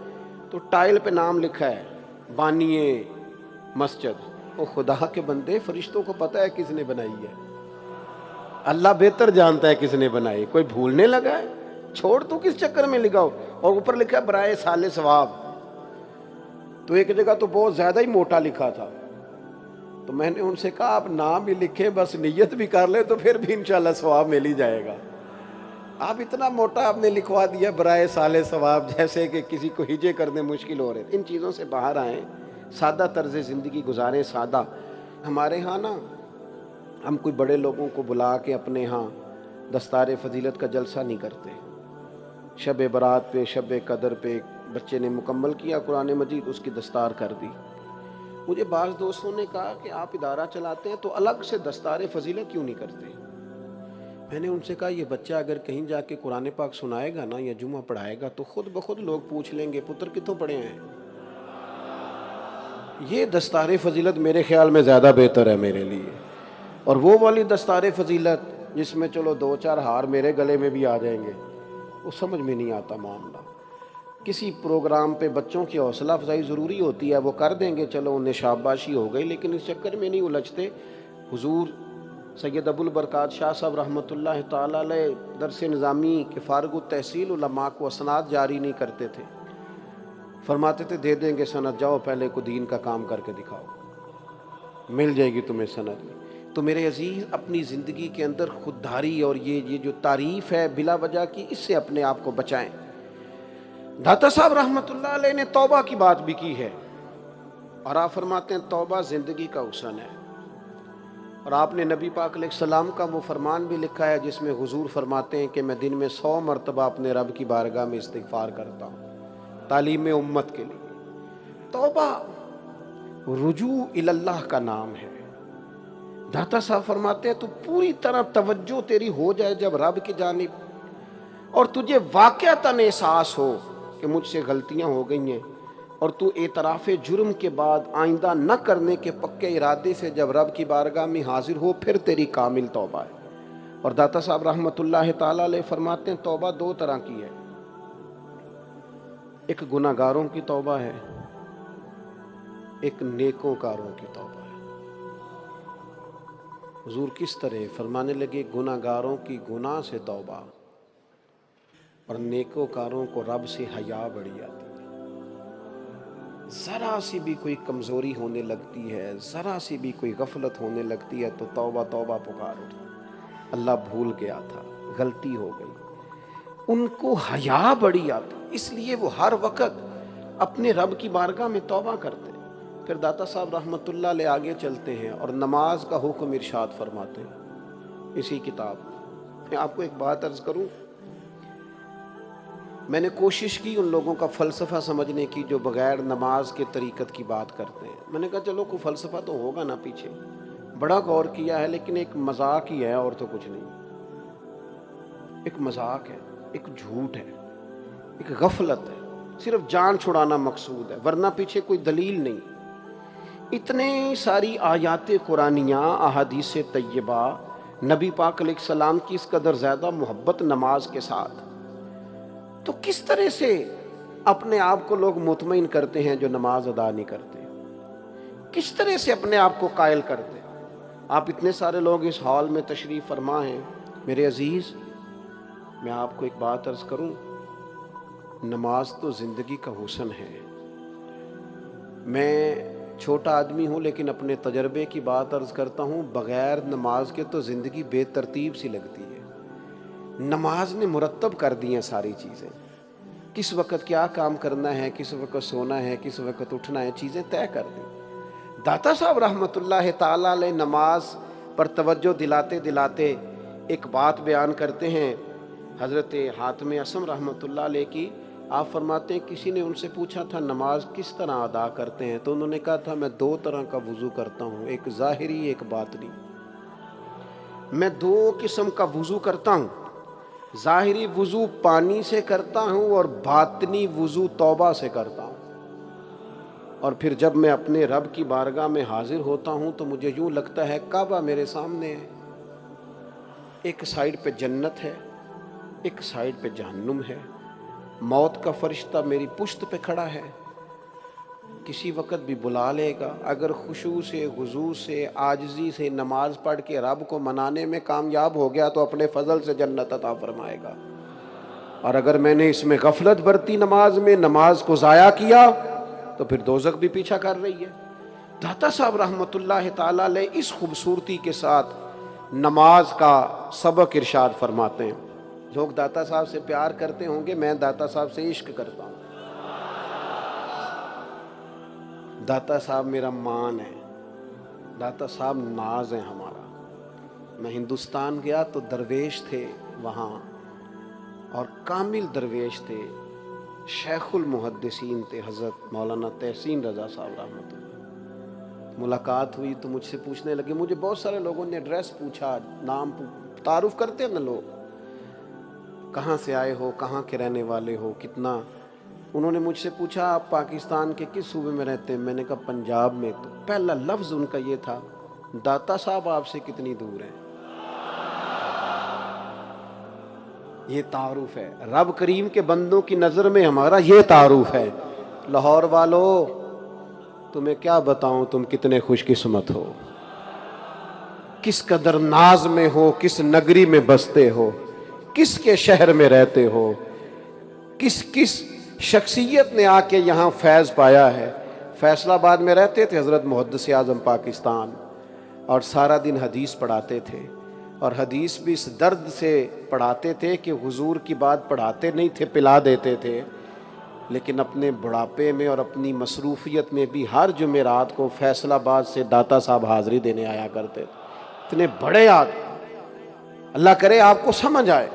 تو ٹائل پہ نام لکھا ہے بانیے مسجد، وہ خدا کے بندے، فرشتوں کو پتہ ہے کس نے بنائی ہے، اللہ بہتر جانتا ہے کس نے بنائی، کوئی بھولنے لگا ہے، چھوڑ تو کس چکر میں لگاؤ۔ اور اوپر لکھا ہے برائے سال ثواب، تو ایک جگہ تو بہت زیادہ ہی موٹا لکھا تھا، تو میں نے ان سے کہا آپ نام بھی لکھیں بس نیت بھی کر لیں تو پھر بھی انشاءاللہ ثواب مل ہی جائے گا۔ آپ اتنا موٹا آپ نے لکھوا دیا برائے سال ثواب، جیسے کہ کسی کو ہجے کرنے مشکل ہو رہے۔ ان چیزوں سے باہر آئیں، سادہ طرز زندگی گزاریں، سادہ۔ ہمارے ہاں نا ہم کوئی بڑے لوگوں کو بلا کے اپنے ہاں دستار فضیلت کا جلسہ نہیں کرتے۔ شب برات پہ، شب قدر پہ بچے نے مکمل کیا قرآن مجید، اس کی دستار کر دی۔ مجھے بعض دوستوں نے کہا کہ آپ ادارہ چلاتے ہیں تو الگ سے دستار فضیلت کیوں نہیں کرتے؟ میں نے ان سے کہا یہ بچہ اگر کہیں جا کے قرآن پاک سنائے گا نا یا جمعہ پڑھائے گا تو خود بخود لوگ پوچھ لیں گے پتر کتوں پڑھے ہیں۔ یہ دستار فضیلت میرے خیال میں زیادہ بہتر ہے میرے لیے، اور وہ والی دستار فضیلت جس میں چلو 2-4 ہار میرے گلے میں بھی آ جائیں گے، وہ سمجھ میں نہیں آتا معاملہ۔ کسی پروگرام پہ بچوں کی حوصلہ افزائی ضروری ہوتی ہے، وہ کر دیں گے، چلو انہیں شاباشی ہو گئی، لیکن اس چکر میں نہیں الجھتے۔ حضور سید ابو البرکات شاہ صاحب رحمۃ اللہ تعالیٰ علیہ درس نظامی کے فارغ التحصیل علماء کو اسناد جاری نہیں کرتے تھے، فرماتے تھے دے دیں گے سند، جاؤ پہلے کو دین کا کام کر کے دکھاؤ، مل جائے گی تمہیں سند۔ تو میرے عزیز، اپنی زندگی کے اندر خودداری اور یہ جو تعریف ہے بلا وجہ کی، اس سے اپنے آپ کو بچائیں۔ داتا صاحب رحمۃ اللہ علیہ نے توبہ کی بات بھی کی ہے، اور آپ فرماتے ہیں توبہ زندگی کا حسن ہے۔ اور آپ نے نبی پاک علیہ السلام کا وہ فرمان بھی لکھا ہے جس میں حضور فرماتے ہیں کہ میں دن میں 100 مرتبہ اپنے رب کی بارگاہ میں استغفار کرتا ہوں، تعلیم امت کے لیے۔ توبہ رجوع اللہ کا نام ہے۔ داتا صاحب فرماتے ہیں تو پوری طرح توجہ تیری ہو جائے جب رب کی جانب، اور تجھے واقعتاً احساس ہو کہ مجھ سے غلطیاں ہو گئی ہیں، اور تو اعتراف جرم کے بعد آئندہ نہ کرنے کے پکے ارادے سے جب رب کی بارگاہ میں حاضر ہو، پھر تیری کامل توبہ ہے۔ اور داتا صاحب رحمۃ اللہ تعالیٰ علیہ فرماتے ہیں توبہ 2 طرح کی ہے، ایک گناہ گاروں کی توبہ ہے، ایک نیکوں کاروں کی توبہ ہے۔ حضور کس طرح فرمانے لگے، گناہ گاروں کی گناہ سے توبہ، اور نیکوں کاروں کو رب سے حیا بڑی آتی ہے۔ ذرا سی بھی کوئی کمزوری ہونے لگتی ہے، ذرا سی بھی کوئی غفلت ہونے لگتی ہے تو توبہ توبہ پکار اٹھتا، اللہ بھول گیا تھا، غلطی ہو گئی۔ ان کو حیا بڑی آتی، اس لیے وہ ہر وقت اپنے رب کی بارگاہ میں توبہ کرتے۔ پھر داتا صاحب رحمۃ اللہ علیہ آگے چلتے ہیں اور نماز کا حکم ارشاد فرماتے ہیں اسی کتاب۔ میں آپ کو ایک بات عرض کروں، میں نے کوشش کی ان لوگوں کا فلسفہ سمجھنے کی جو بغیر نماز کے طریقت کی بات کرتے ہیں۔ میں نے کہا چلو کوئی فلسفہ تو ہوگا نا پیچھے، بڑا غور کیا ہے، لیکن ایک مذاق ہی ہے اور تو کچھ نہیں۔ ایک مذاق ہے، ایک جھوٹ ہے، ایک غفلت ہے، صرف جان چھڑانا مقصود ہے، ورنہ پیچھے کوئی دلیل نہیں۔ اتنے ساری آیات قرآنیہ، احادیث طیبہ، نبی پاک علیہ السلام کی اس قدر زیادہ محبت نماز کے ساتھ، تو کس طرح سے اپنے آپ کو لوگ مطمئن کرتے ہیں جو نماز ادا نہیں کرتے؟ کس طرح سے اپنے آپ کو قائل کرتے؟ آپ اتنے سارے لوگ اس ہال میں تشریف فرما ہیں، میرے عزیز میں آپ کو ایک بات عرض کروں، نماز تو زندگی کا حسن ہے۔ میں چھوٹا آدمی ہوں لیکن اپنے تجربے کی بات عرض کرتا ہوں، بغیر نماز کے تو زندگی بے ترتیب سی لگتی ہے۔ نماز نے مرتب کر دی ہیں ساری چیزیں، کس وقت کیا کام کرنا ہے، کس وقت سونا ہے، کس وقت اٹھنا ہے، چیزیں طے کر دی۔ داتا صاحب رحمۃ اللہ تعالیٰ علیہ نماز پر توجہ دلاتے دلاتے ایک بات بیان کرتے ہیں حضرت حاتم اصم رحمۃ اللہ علیہ کی۔ آپ فرماتے ہیں کسی نے ان سے پوچھا تھا نماز کس طرح ادا کرتے ہیں، تو انہوں نے کہا تھا میں 2 طرح کا وضو کرتا ہوں، ایک ظاہری ایک باطنی۔ میں 2 قسم کا وضو کرتا ہوں، ظاہری وضو پانی سے کرتا ہوں اور باطنی وضو توبہ سے کرتا ہوں۔ اور پھر جب میں اپنے رب کی بارگاہ میں حاضر ہوتا ہوں تو مجھے یوں لگتا ہے کعبہ میرے سامنے ہے، ایک سائیڈ پہ جنت ہے، ایک سائیڈ پہ جہنم ہے، موت کا فرشتہ میری پشت پہ کھڑا ہے، کسی وقت بھی بلا لے گا۔ اگر خشوع سے، خضوع سے، عاجزی سے نماز پڑھ کے رب کو منانے میں کامیاب ہو گیا تو اپنے فضل سے جنت عطا فرمائے گا، اور اگر میں نے اس میں غفلت برتی نماز میں، نماز کو ضائع کیا، تو پھر دوزخ بھی پیچھا کر رہی ہے۔ داتا صاحب رحمۃ اللہ تعالیٰ علیہ اس خوبصورتی کے ساتھ نماز کا سبق ارشاد فرماتے ہیں۔ لوگ داتا صاحب سے پیار کرتے ہوں گے، میں داتا صاحب سے عشق کرتا ہوں۔ داتا صاحب میرا مان ہے، داتا صاحب ناز ہے ہمارا۔ میں ہندوستان گیا تو درویش تھے وہاں، اور کامل درویش تھے، شیخ المحدثین تھے حضرت مولانا تحسین رضا صاحب رحمۃ اللہ۔ ملاقات ہوئی تو مجھ سے پوچھنے لگے، مجھے بہت سارے لوگوں نے ایڈریس پوچھا، نام تعارف کرتے ہیں نا لوگ، کہاں سے آئے ہو، کہاں کے رہنے والے ہو، کتنا۔ انہوں نے مجھ سے پوچھا آپ پاکستان کے کس صوبے میں رہتے ہیں؟ میں نے کہا پنجاب میں۔ تو پہلا لفظ ان کا یہ تھا، داتا صاحب آپ سے کتنی دور ہیں؟ یہ تعارف ہے رب کریم کے بندوں کی نظر میں، ہمارا یہ تعارف ہے۔ لاہور والو، تمہیں کیا بتاؤں تم کتنے خوش قسمت ہو، کس قدر ناز میں ہو، کس نگری میں بستے ہو، کس کے شہر میں رہتے ہو، کس شخصیت نے آ کے یہاں فیض پایا ہے۔ فیصل آباد میں رہتے تھے حضرت محدث اعظم پاکستان، اور سارا دن حدیث پڑھاتے تھے، اور حدیث بھی اس درد سے پڑھاتے تھے کہ حضور کی بات پڑھاتے نہیں تھے، پلا دیتے تھے، لیکن اپنے بڑھاپے میں اور اپنی مصروفیت میں بھی ہر جمعرات کو فیصل آباد سے داتا صاحب حاضری دینے آیا کرتے تھے۔ اتنے بڑے آدمی، اللہ کرے آپ کو سمجھ آئے۔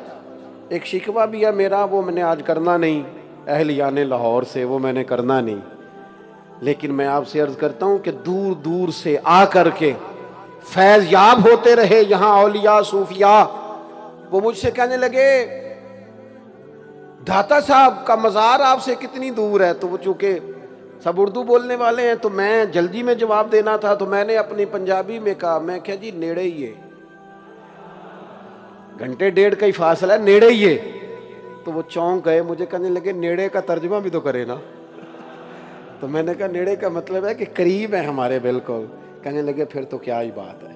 ایک شکوہ بھی ہے میرا، وہ میں نے آج کرنا نہیں، اہلیان لاہور سے، وہ میں نے کرنا نہیں، لیکن میں آپ سے عرض کرتا ہوں کہ دور دور سے آ کر کے فیض یاب ہوتے رہے یہاں اولیاء صوفیاء، وہ مجھ سے کہنے لگے داتا صاحب کا مزار آپ سے کتنی دور ہے؟ تو وہ چونکہ سب اردو بولنے والے ہیں تو میں جلدی میں جواب دینا تھا، تو میں نے اپنی پنجابی میں کہا، میں کہا جی نیڑے ہی ہے، گھنٹے ڈیڑھ کا ہی فاصلہ ہے، نیڑے ہی ہے۔ تو وہ چونک گئے، مجھے کہنے لگے نیڑے کا ترجمہ بھی تو کرے نا۔ تو میں نے کہا نیڑے کا مطلب ہے کہ قریب ہے ہمارے بالکل۔ کہنے لگے پھر تو کیا ہی بات ہے۔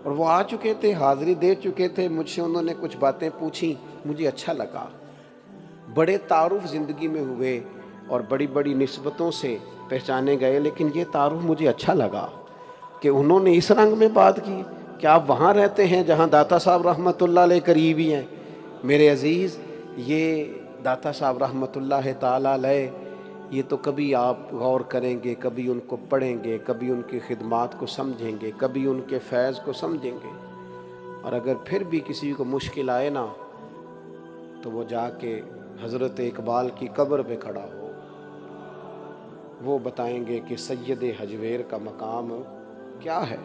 اور وہ آ چکے تھے، حاضری دے چکے تھے، مجھ سے انہوں نے کچھ باتیں پوچھی، مجھے اچھا لگا، بڑے تعارف زندگی میں ہوئے اور بڑی بڑی نسبتوں سے پہچانے گئے، لیکن یہ تعارف مجھے اچھا لگا کہ انہوں نے اس رنگ میں بات کی کہ آپ وہاں رہتے ہیں جہاں داتا صاحب رحمۃ اللہ علیہ قریب ہی ہیں۔ میرے عزیز، یہ داتا صاحب رحمۃ اللہ تعالیٰ علیہ، یہ تو کبھی آپ غور کریں گے، کبھی ان کو پڑھیں گے، کبھی ان کی خدمات کو سمجھیں گے، کبھی ان کے فیض کو سمجھیں گے، اور اگر پھر بھی کسی کو مشکل آئے نا تو وہ جا کے حضرت اقبال کی قبر پہ کھڑا ہو، وہ بتائیں گے کہ سید حجویر کا مقام کیا ہے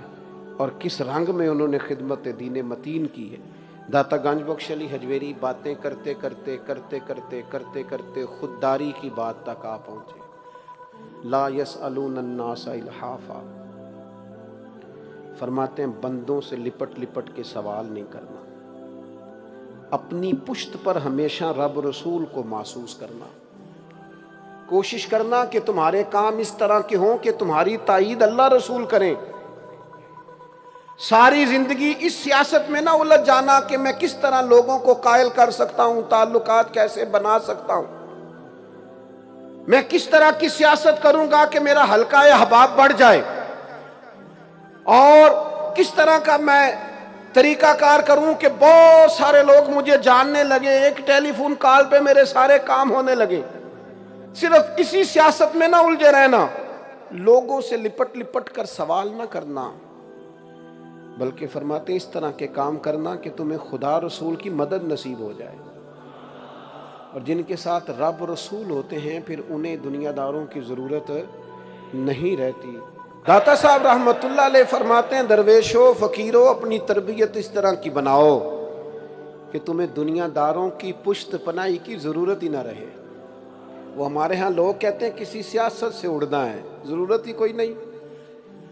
اور کس رنگ میں انہوں نے خدمت دین متین کی ہے۔ داتا گنج بخش علی حجویری باتیں کرتے کرتے کرتے کرتے کرتے کرتے خودداری کی بات تک آ پہنچے۔ لا یسألون الناس الحافا، فرماتے ہیں بندوں سے لپٹ لپٹ کے سوال نہیں کرنا، اپنی پشت پر ہمیشہ رب رسول کو محسوس کرنا، کوشش کرنا کہ تمہارے کام اس طرح کے ہوں کہ تمہاری تائید اللہ رسول کریں۔ ساری زندگی اس سیاست میں نہ الجھ جانا کہ میں کس طرح لوگوں کو قائل کر سکتا ہوں، تعلقات کیسے بنا سکتا ہوں، میں کس طرح کی سیاست کروں گا کہ میرا حلقہ احباب بڑھ جائے، اور کس طرح کا میں طریقہ کار کروں کہ بہت سارے لوگ مجھے جاننے لگے، ایک ٹیلی فون کال پہ میرے سارے کام ہونے لگے۔ صرف اسی سیاست میں نہ الجھے رہنا، لوگوں سے لپٹ لپٹ کر سوال نہ کرنا، بلکہ فرماتے ہیں اس طرح کے کام کرنا کہ تمہیں خدا رسول کی مدد نصیب ہو جائے، اور جن کے ساتھ رب رسول ہوتے ہیں پھر انہیں دنیا داروں کی ضرورت نہیں رہتی۔ داتا صاحب رحمت اللہ علیہ فرماتے ہیں درویشو فقیرو اپنی تربیت اس طرح کی بناؤ کہ تمہیں دنیا داروں کی پشت پناہی کی ضرورت ہی نہ رہے۔ وہ ہمارے ہاں لوگ کہتے ہیں کسی سیاست سے اڑنا ہے، ضرورت ہی کوئی نہیں۔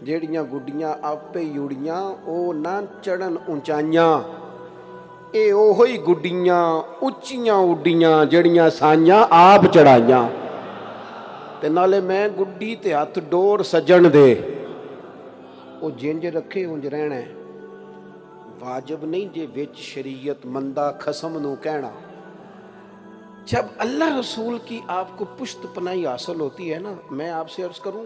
جیڑیاں گڈیاں آپے یوڑیاں او نہ چڑھن اونچائیاں، اے اوہی گڈیاں اچیاں اڈیاں جیڑیاں سائیاں آپ چڑھائیاں، تے نالے میں گڈی تے ہاتھ ڈور سجن دے، او جنج رکھے انج رہنا ہے، واجب نہیں جے وچ شریعت مندہ خسم نو کہنا۔ جب اللہ رسول کی آپ کو پشت پناہی حاصل ہوتی ہے نا، میں آپ سے عرض کروں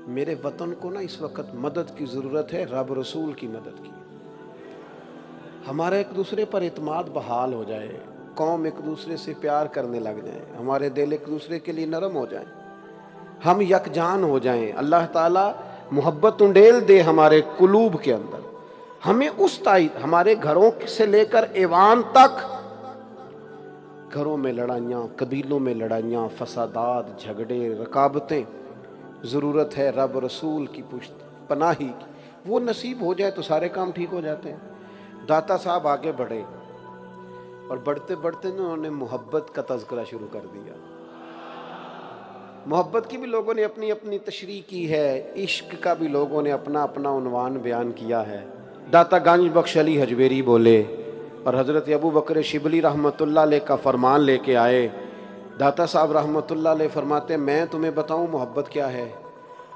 میرے وطن کو نا اس وقت مدد کی ضرورت ہے، رب رسول کی مدد کی۔ ہمارا ایک دوسرے پر اعتماد بحال ہو جائے، قوم ایک دوسرے سے پیار کرنے لگ جائیں، ہمارے دل ایک دوسرے کے لیے نرم ہو جائیں، ہم یکجان ہو جائیں، اللہ تعالیٰ محبت انڈیل دے ہمارے قلوب کے اندر، ہمیں اس تائید، ہمارے گھروں سے لے کر ایوان تک گھروں میں لڑائیاں، قبیلوں میں لڑائیاں، فسادات، جھگڑے، رکابتیں، ضرورت ہے رب رسول کی پشت پناہی کی، وہ نصیب ہو جائے تو سارے کام ٹھیک ہو جاتے ہیں۔ داتا صاحب آگے بڑھے اور بڑھتے بڑھتے انہوں نے محبت کا تذکرہ شروع کر دیا۔ محبت کی بھی لوگوں نے اپنی اپنی تشریح کی ہے، عشق کا بھی لوگوں نے اپنا اپنا عنوان بیان کیا ہے۔ داتا گنج بخش علی حجویری بولے اور حضرت ابو بکر شبلی رحمۃ اللہ علیہ کا فرمان لے کے آئے. داتا صاحب رحمۃ اللہ علیہ فرماتے ہیں میں تمہیں بتاؤں محبت کیا ہے؟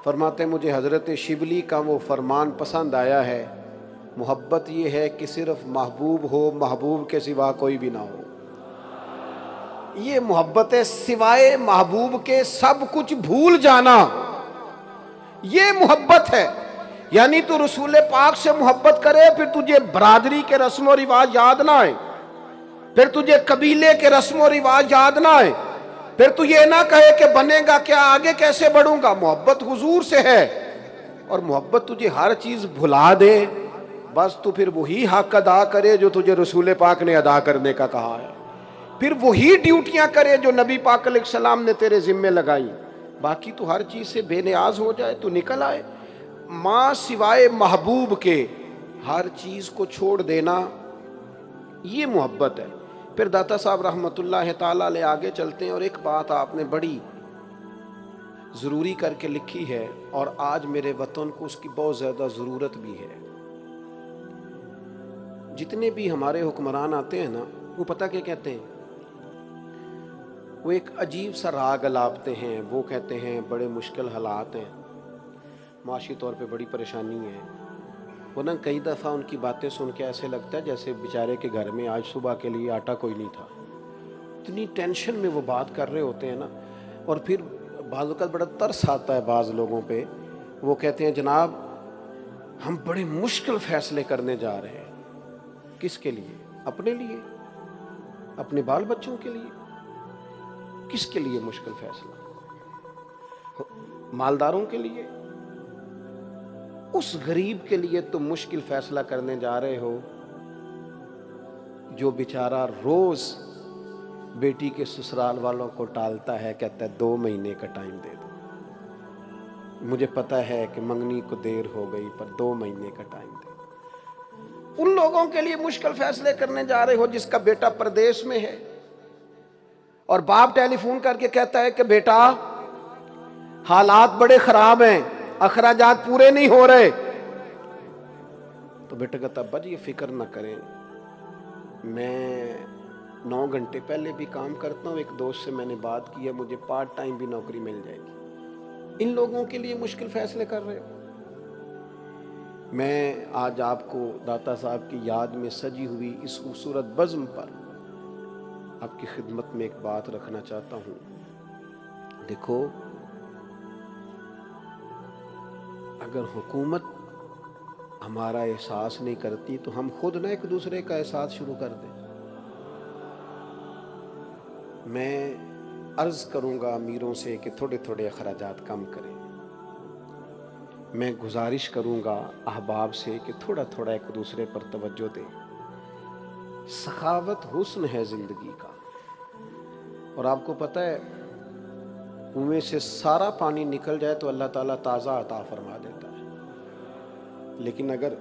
فرماتے ہیں مجھے حضرت شبلی کا وہ فرمان پسند آیا ہے، محبت یہ ہے کہ صرف محبوب ہو، محبوب کے سوا کوئی بھی نہ ہو. یہ محبت ہے، سوائے محبوب کے سب کچھ بھول جانا، یہ محبت ہے. یعنی تو رسول پاک سے محبت کرے، پھر تجھے برادری کے رسم و رواج یاد نہ آئے، پھر تجھے قبیلے کے رسم و رواج یاد نہ آئے، پھر تو یہ نہ کہے کہ بنے گا کیا، آگے کیسے بڑھوں گا. محبت حضور سے ہے، اور محبت تجھے ہر چیز بھلا دے، بس تو پھر وہی حق ادا کرے جو تجھے رسول پاک نے ادا کرنے کا کہا ہے، پھر وہی ڈیوٹیاں کرے جو نبی پاک علیہ السلام نے تیرے ذمے لگائی. باقی تو ہر چیز سے بے نیاز ہو جائے تو نکل آئے. ماں سوائے محبوب کے ہر چیز کو چھوڑ دینا، یہ محبت ہے. پھر داتا صاحب رحمۃ اللہ تعالیٰ علیہ آگے چلتے ہیں، اور ایک بات آپ نے بڑی ضروری کر کے لکھی ہے، اور آج میرے وطن کو اس کی بہت زیادہ ضرورت بھی ہے. جتنے بھی ہمارے حکمران آتے ہیں نا، وہ پتہ کیا کہتے ہیں؟ وہ ایک عجیب سا راگ الاپتے ہیں. وہ کہتے ہیں بڑے مشکل حالات ہیں، معاشی طور پہ بڑی پریشانی ہے. وہ نا کئی دفعہ ان کی باتیں سن کے ایسے لگتا ہے جیسے بیچارے کے گھر میں آج صبح کے لیے آٹا کوئی نہیں تھا. اتنی ٹینشن میں وہ بات کر رہے ہوتے ہیں نا. اور پھر بعض اوقات بڑا ترس آتا ہے بعض لوگوں پہ. وہ کہتے ہیں جناب ہم بڑے مشکل فیصلے کرنے جا رہے ہیں. کس کے لیے؟ اپنے لیے، اپنے بال بچوں کے لیے. کس کے لیے مشکل فیصلہ؟ مالداروں کے لیے؟ اس غریب کے لیے تم مشکل فیصلہ کرنے جا رہے ہو جو بیچارہ روز بیٹی کے سسرال والوں کو ٹالتا ہے، کہتا ہے 2 مہینے کا ٹائم دے دو. مجھے پتا ہے کہ منگنی کو دیر ہو گئی پر 2 مہینے کا ٹائم دے دو. ان لوگوں کے لیے مشکل فیصلے کرنے جا رہے ہو جس کا بیٹا پردیس میں ہے، اور باپ ٹیلی فون کر کے کہتا ہے کہ بیٹا حالات بڑے خراب ہیں، اخراجات پورے نہیں ہو رہے. تو بیٹا کہتا ابا جی یہ فکر نہ کریں، میں 9 گھنٹے پہلے بھی کام کرتا ہوں، ایک دوست سے میں نے بات کی ہے، مجھے پارٹ ٹائم بھی نوکری مل جائے گی. ان لوگوں کے لیے مشکل فیصلے کر رہے ہو. میں آج آپ کو داتا صاحب کی یاد میں سجی ہوئی اس خوبصورت بزم پر آپ کی خدمت میں ایک بات رکھنا چاہتا ہوں. دیکھو، اگر حکومت ہمارا احساس نہیں کرتی تو ہم خود نہ ایک دوسرے کا احساس شروع کر دیں. میں عرض کروں گا امیروں سے کہ تھوڑے تھوڑے اخراجات کم کریں. میں گزارش کروں گا احباب سے کہ تھوڑا تھوڑا ایک دوسرے پر توجہ دیں. سخاوت حسن ہے زندگی کا. اور آپ کو پتہ ہے کنویں سے سارا پانی نکل جائے تو اللہ تعالیٰ تازہ عطا فرما دیتا ہے، لیکن اگر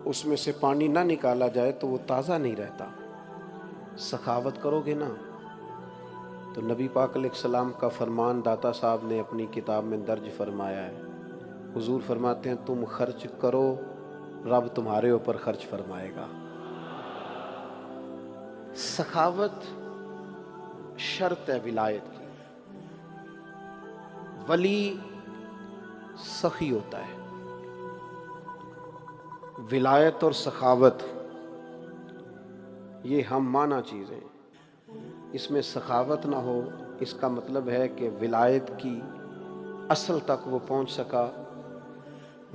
اس میں سے پانی نہ نکالا جائے تو وہ تازہ نہیں رہتا. سخاوت کرو گے نا تو نبی پاک علیہ السلام کا فرمان داتا صاحب نے اپنی کتاب میں درج فرمایا ہے. حضور فرماتے ہیں تم خرچ کرو، رب تمہارے اوپر خرچ فرمائے گا. سخاوت شرط ہے ولایت کی. ولی سخی ہوتا ہے. ولایت اور سخاوت یہ ہم معنی چیزیں. اس میں سخاوت نہ ہو اس کا مطلب ہے کہ ولایت کی اصل تک وہ پہنچ سکا.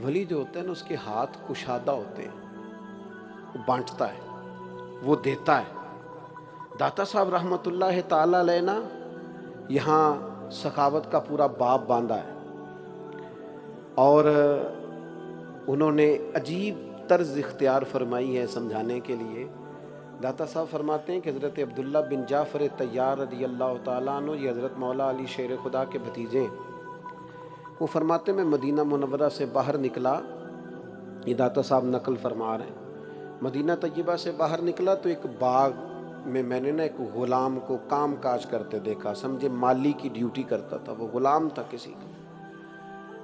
ولی جو ہوتا ہے نا اس کے ہاتھ کشادہ ہوتے ہیں، وہ بانٹتا ہے، وہ دیتا ہے. داتا صاحب رحمۃ اللہ تعالی علیہ نا یہاں سخاوت کا پورا باب باندھا ہے، اور انہوں نے عجیب طرز اختیار فرمائی ہے سمجھانے کے لیے. داتا صاحب فرماتے ہیں کہ حضرت عبداللہ بن جعفر طیار رضی اللہ تعالیٰ عنہ، یہ حضرت مولا علی شیر خدا کے بھتیجے، وہ فرماتے ہیں میں مدینہ منورہ سے باہر نکلا. یہ داتا صاحب نقل فرما رہے ہیں. مدینہ طیبہ سے باہر نکلا تو ایک باغ میں نے نا ایک غلام کو کام کاج کرتے دیکھا. سمجھے مالی کی ڈیوٹی کرتا تھا، وہ غلام تھا کسی کا.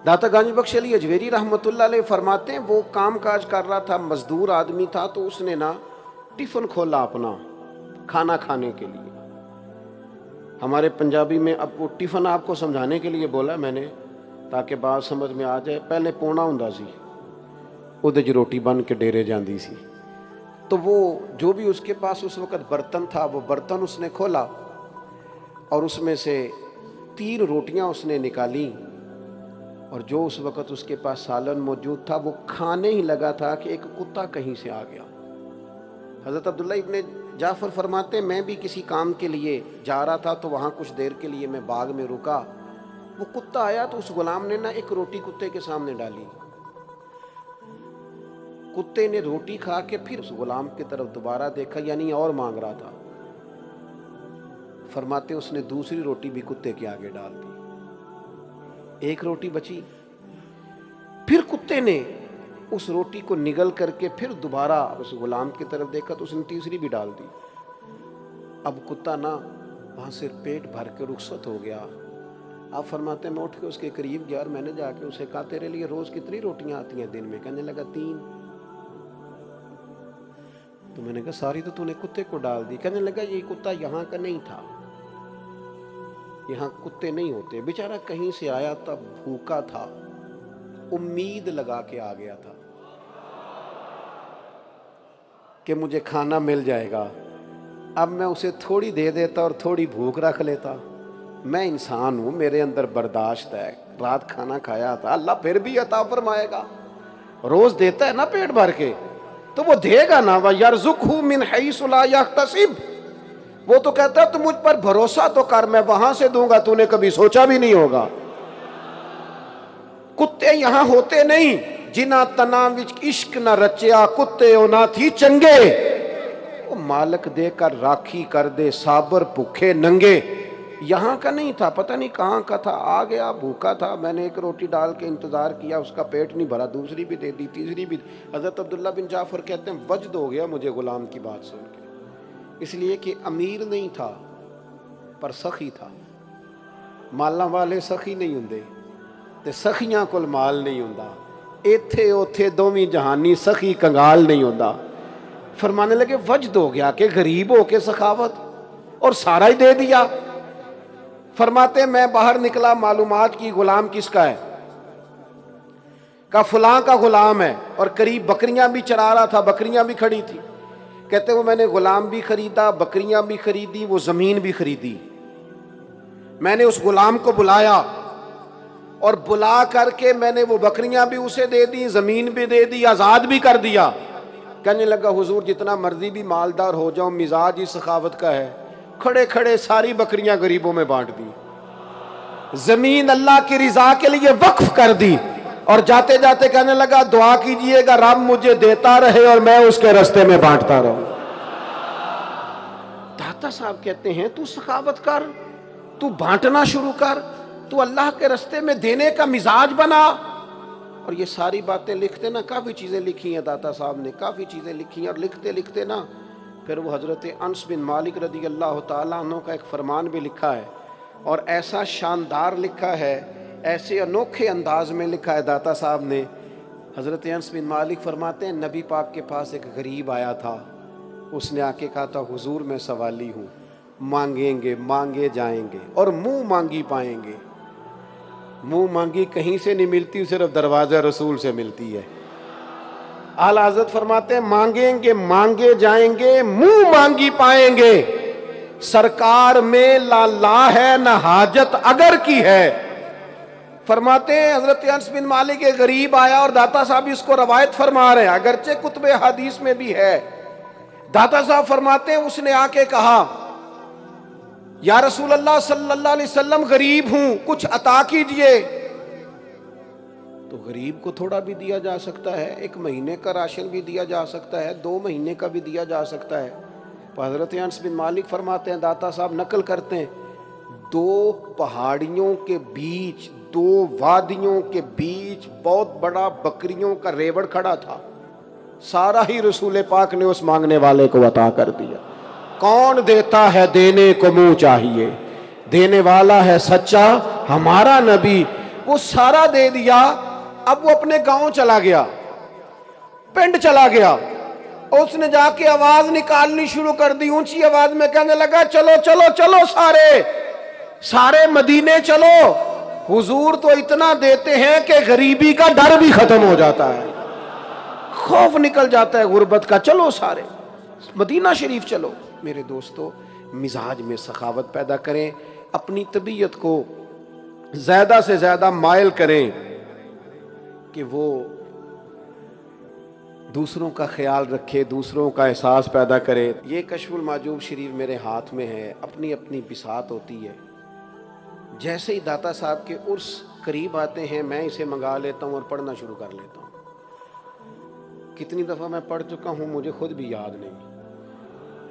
داتا گنج بخش علی اجویری رحمۃ اللہ علیہ فرماتے ہیں وہ کام کاج کر رہا تھا، مزدور آدمی تھا، تو اس نے نا ٹفن کھولا اپنا کھانا کھانے کے لیے. ہمارے پنجابی میں اب وہ ٹفن آپ کو سمجھانے کے لیے بولا میں نے تاکہ بات سمجھ میں آ جائے. پہلے پونا ہوں سی، وہ روٹی بن کے ڈیرے جاندی سی. تو وہ جو بھی اس کے پاس اس وقت برتن تھا وہ برتن اس نے کھولا اور اس میں سے 3 روٹیاں اس نے نکالی، اور جو اس وقت اس کے پاس سالن موجود تھا وہ کھانے ہی لگا تھا کہ ایک کتا کہیں سے آ گیا. حضرت عبداللہ ابن جعفر فرماتے ہیں میں بھی کسی کام کے لیے جا رہا تھا تو وہاں کچھ دیر کے لیے میں باغ میں رکا. وہ کتا آیا تو اس غلام نے نا ایک روٹی کتے کے سامنے ڈالی. کتے نے روٹی کھا کے پھر اس غلام کی طرف دوبارہ دیکھا، یعنی اور مانگ رہا تھا. فرماتے اس نے دوسری روٹی بھی کتے کے آگے ڈال دی. ایک روٹی بچی، پھر کتے نے اس روٹی کو نگل کر کے پھر دوبارہ اس غلام کی طرف دیکھا تو اس نے تیسری بھی ڈال دی. اب کتا نا وہاں سے پیٹ بھر کے رخصت ہو گیا. آپ فرماتے ہیں میں اٹھ کے اس کے قریب گیا اور میں نے جا کے اسے کہا تیرے لیے روز کتنی روٹیاں آتی ہیں دن میں؟ کہنے لگا 3. تو میں نے کہا ساری تو نے کتے کو ڈال دی. کہنے لگا یہ کتا یہاں کا نہیں تھا، یہاں کتے نہیں ہوتے، بیچارہ کہیں سے آیا تھا، بھوکا تھا، امید لگا کے آ گیا تھا کہ مجھے کھانا مل جائے گا. اب میں اسے تھوڑی دے دیتا اور تھوڑی بھوک رکھ لیتا. میں انسان ہوں، میرے اندر برداشت ہے. رات کھانا کھایا تھا، اللہ پھر بھی عطا فرمائے گا. روز دیتا ہے نا پیٹ بھر کے تو وہ دے گا نا. وَيَرْزُقْهُ مِنْ حَيْثُ لَا يَحْتَسِبُ. وہ تو کہتا ہے تو مجھ پر بھروسہ تو کر، میں وہاں سے دوں گا تو نے کبھی سوچا بھی نہیں ہوگا. کتے یہاں ہوتے نہیں، جنہ تنا وچ عشق نہ رچیا کتے ہونا تھی چنگے. وہ مالک دے کر راکھی کر دے صابر بھوکے ننگے. یہاں کا نہیں تھا، پتہ نہیں کہاں کا تھا، آ گیا بھوکا تھا. میں نے ایک روٹی ڈال کے انتظار کیا، اس کا پیٹ نہیں بھرا، دوسری بھی دے دی، تیسری بھی. حضرت عبداللہ بن جعفر کہتے ہیں وجد ہو گیا مجھے غلام کی بات سن کے، اس لیے کہ امیر نہیں تھا پر سخی تھا. مالاں والے سخی نہیں ہوندے تے سخیاں کول مال نہیں ہوندا. ایتھے اوتھے دوویں جہانی سخی کنگال نہیں ہوندا. فرمانے لگے وجد ہو گیا کہ غریب ہو کے سخاوت، اور سارا ہی دے دیا. فرماتے میں باہر نکلا، معلومات کی غلام کس کا ہے؟ کہا فلاں کا غلام ہے، اور قریب بکریاں بھی چرا رہا تھا، بکریاں بھی کھڑی تھی. کہتے وہ میں نے غلام بھی خریدا، بکریاں بھی خریدی، وہ زمین بھی خریدی. میں نے اس غلام کو بلایا اور بلا کر کے میں نے وہ بکریاں بھی اسے دے دی، زمین بھی دے دی، آزاد بھی کر دیا. کہنے لگا حضور جتنا مرضی بھی مالدار ہو جاؤں مزاج ہی سخاوت کا ہے. کھڑے کھڑے ساری بکریاں غریبوں میں بانٹ دی، زمین اللہ کی رضا کے لیے وقف کر دی، اور جاتے جاتے کہنے لگا دعا کیجئے گا رب مجھے دیتا رہے اور میں اس کے راستے میں بانٹتا رہوں. داتا صاحب کہتے ہیں تو سخاوت کر، تو بانٹنا شروع کر، تو اللہ کے راستے میں دینے کا مزاج بنا. اور یہ ساری باتیں لکھتے نا، کافی چیزیں لکھی ہیں داتا صاحب نے، کافی چیزیں لکھی ہیں. اور لکھتے لکھتے نا پھر وہ حضرت انس بن مالک رضی اللہ تعالیٰ عنہ کا ایک فرمان بھی لکھا ہے، اور ایسا شاندار لکھا ہے، ایسے انوکھے انداز میں لکھا ہے داتا صاحب نے. حضرت انس بن مالک فرماتے ہیں نبی پاک کے پاس ایک غریب آیا تھا. اس نے آ کے کہا تھا حضور میں سوالی ہوں، مانگیں گے مانگے جائیں گے اور منہ مانگی پائیں گے. منہ مانگی کہیں سے نہیں ملتی، صرف دروازہ رسول سے ملتی ہے. اعلیٰ حضرت فرماتے ہیں مانگیں گے مانگے جائیں گے، منہ مانگی پائیں گے. سرکار میں لا ہے نہ حاجت اگر کی ہے. فرماتے ہیں حضرت انس بن مالک ایک غریب آیا اور داتا صاحب اس کو روایت فرما رہے ہیں، اگرچہ کتب حدیث میں بھی ہے. داتا صاحب فرماتے ہیں اس نے آ کے کہا یا رسول اللہ صلی اللہ علیہ وسلم غریب ہوں، کچھ عطا کیجئے. تو غریب کو تھوڑا بھی دیا جا سکتا ہے، 1 مہینے کا راشن بھی دیا جا سکتا ہے، 2 مہینے کا بھی دیا جا سکتا ہے. حضرت انس بن مالک فرماتے ہیں داتا صاحب نقل کرتے ہیں 2 پہاڑیوں کے بیچ، 2 وادیوں کے بیچ بہت بڑا بکریوں کا ریوڑ کھڑا تھا. سارا ہی رسول پاک نے اس مانگنے والے کو عطا کر دیا. کون دیتا ہے دینے کو منہ چاہیے، دینے والا ہے سچا ہمارا نبی. وہ سارا دے دیا. اب وہ اپنے گاؤں چلا گیا, پنڈ چلا گیا, اور اس نے جا کے آواز نکالنی شروع کر دی اونچی آواز میں, کہنے لگا چلو چلو چلو سارے مدینے چلو. حضور تو اتنا دیتے ہیں کہ غریبی کا ڈر بھی ختم ہو جاتا ہے, خوف نکل جاتا ہے غربت کا. چلو سارے مدینہ شریف چلو. میرے دوستو, مزاج میں سخاوت پیدا کریں, اپنی طبیعت کو زیادہ سے زیادہ مائل کریں کہ وہ دوسروں کا خیال رکھے, دوسروں کا احساس پیدا کرے. یہ کشف المحجوب شریف میرے ہاتھ میں ہے, اپنی اپنی بساط ہوتی ہے. جیسے ہی داتا صاحب کے عرس قریب آتے ہیں میں اسے منگا لیتا ہوں اور پڑھنا شروع کر لیتا ہوں. کتنی دفعہ میں پڑھ چکا ہوں مجھے خود بھی یاد نہیں,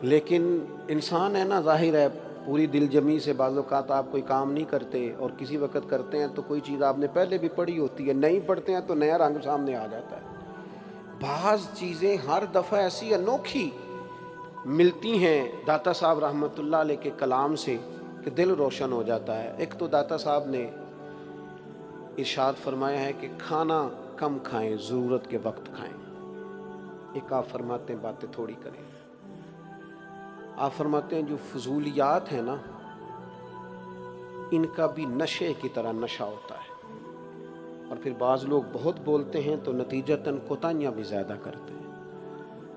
لیکن انسان ہے نا, ظاہر ہے پوری دل جمی سے بعض اوقات آپ کوئی کام نہیں کرتے, اور کسی وقت کرتے ہیں تو کوئی چیز آپ نے پہلے بھی پڑھی ہوتی ہے, نہیں پڑھتے ہیں تو نیا رنگ سامنے آ جاتا ہے. بعض چیزیں ہر دفعہ ایسی انوکھی ملتی ہیں داتا صاحب رحمۃ اللہ علیہ کے کلام سے کہ دل روشن ہو جاتا ہے. ایک تو داتا صاحب نے ارشاد فرمایا ہے کہ کھانا کم کھائیں, ضرورت کے وقت کھائیں. ایک آپ فرماتے ہیں باتیں تھوڑی کریں. آپ فرماتے ہیں جو فضولیات ہیں نا, ان کا بھی نشے کی طرح نشہ ہوتا ہے. اور پھر بعض لوگ بہت بولتے ہیں تو نتیجتاً کوتاہیاں بھی زیادہ کرتے ہیں.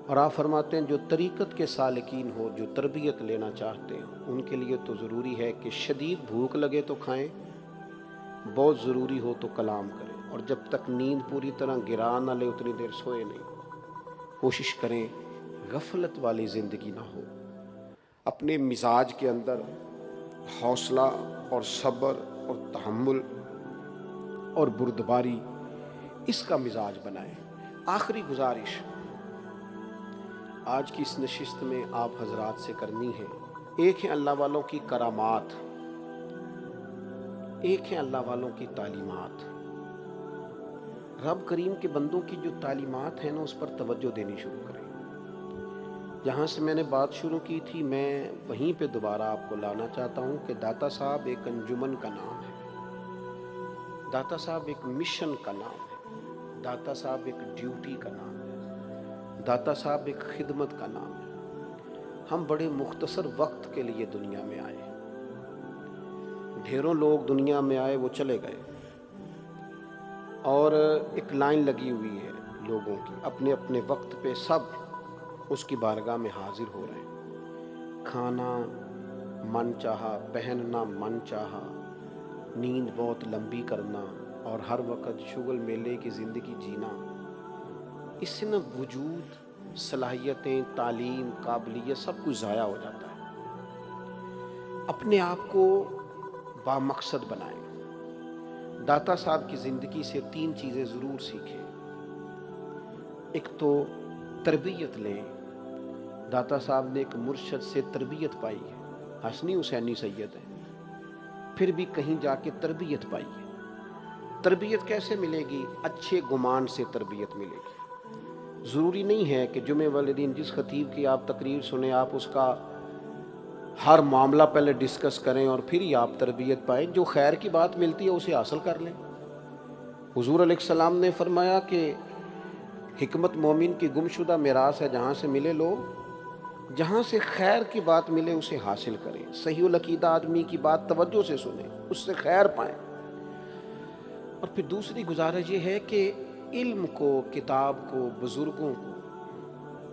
اور آپ فرماتے ہیں جو طریقت کے سالکین ہو, جو تربیت لینا چاہتے ہیں, ان کے لیے تو ضروری ہے کہ شدید بھوک لگے تو کھائیں, بہت ضروری ہو تو کلام کریں, اور جب تک نیند پوری طرح گرا نہ لے اتنی دیر سوئے نہیں. کوشش کریں غفلت والی زندگی نہ ہو. اپنے مزاج کے اندر حوصلہ اور صبر اور تحمل اور بردباری, اس کا مزاج بنائیں. آخری گزارش آج کی اس نشست میں آپ حضرات سے کرنی ہے. ایک ہے اللہ والوں کی کرامات, ایک ہے اللہ والوں کی تعلیمات. رب کریم کے بندوں کی جو تعلیمات ہیں نا, اس پر توجہ دینی شروع کریں. جہاں سے میں نے بات شروع کی تھی میں وہیں پہ دوبارہ آپ کو لانا چاہتا ہوں کہ داتا صاحب ایک انجمن کا نام ہے, داتا صاحب ایک مشن کا نام ہے, داتا صاحب ایک ڈیوٹی کا نام ہے, داتا صاحب ایک خدمت کا نام ہے. ہم بڑے مختصر وقت کے لیے دنیا میں آئے, ڈھیروں لوگ دنیا میں آئے وہ چلے گئے, اور ایک لائن لگی ہوئی ہے لوگوں کی, اپنے اپنے وقت پہ سب اس کی بارگاہ میں حاضر ہو رہے ہیں. کھانا من چاہا, پہننا من چاہا, نیند بہت لمبی کرنا, اور ہر وقت شغل میلے کی زندگی جینا, اس سے نہ وجود, صلاحیتیں, تعلیم, قابلیت سب کچھ ضائع ہو جاتا ہے. اپنے آپ کو بامقصد بنائیں. داتا صاحب کی زندگی سے 3 چیزیں ضرور سیکھیں. ایک تو تربیت لیں. داتا صاحب نے ایک مرشد سے تربیت پائی ہے, حسنی حسینی سید ہے, پھر بھی کہیں جا کے تربیت پائی ہے. تربیت کیسے ملے گی؟ اچھے گمان سے تربیت ملے گی. ضروری نہیں ہے کہ جمعے والے دن جس خطیب کی آپ تقریر سنیں آپ اس کا ہر معاملہ پہلے ڈسکس کریں اور پھر ہی آپ تربیت پائیں. جو خیر کی بات ملتی ہے اسے حاصل کر لیں. حضور علیہ السلام نے فرمایا کہ حکمت مومن کی گمشدہ میراث ہے, جہاں سے ملے لوگ, جہاں سے خیر کی بات ملے اسے حاصل کریں. صحیح العقیدہ آدمی کی بات توجہ سے سنیں, اس سے خیر پائیں. اور پھر دوسری گزارش یہ ہے کہ علم کو, کتاب کو, بزرگوں کو,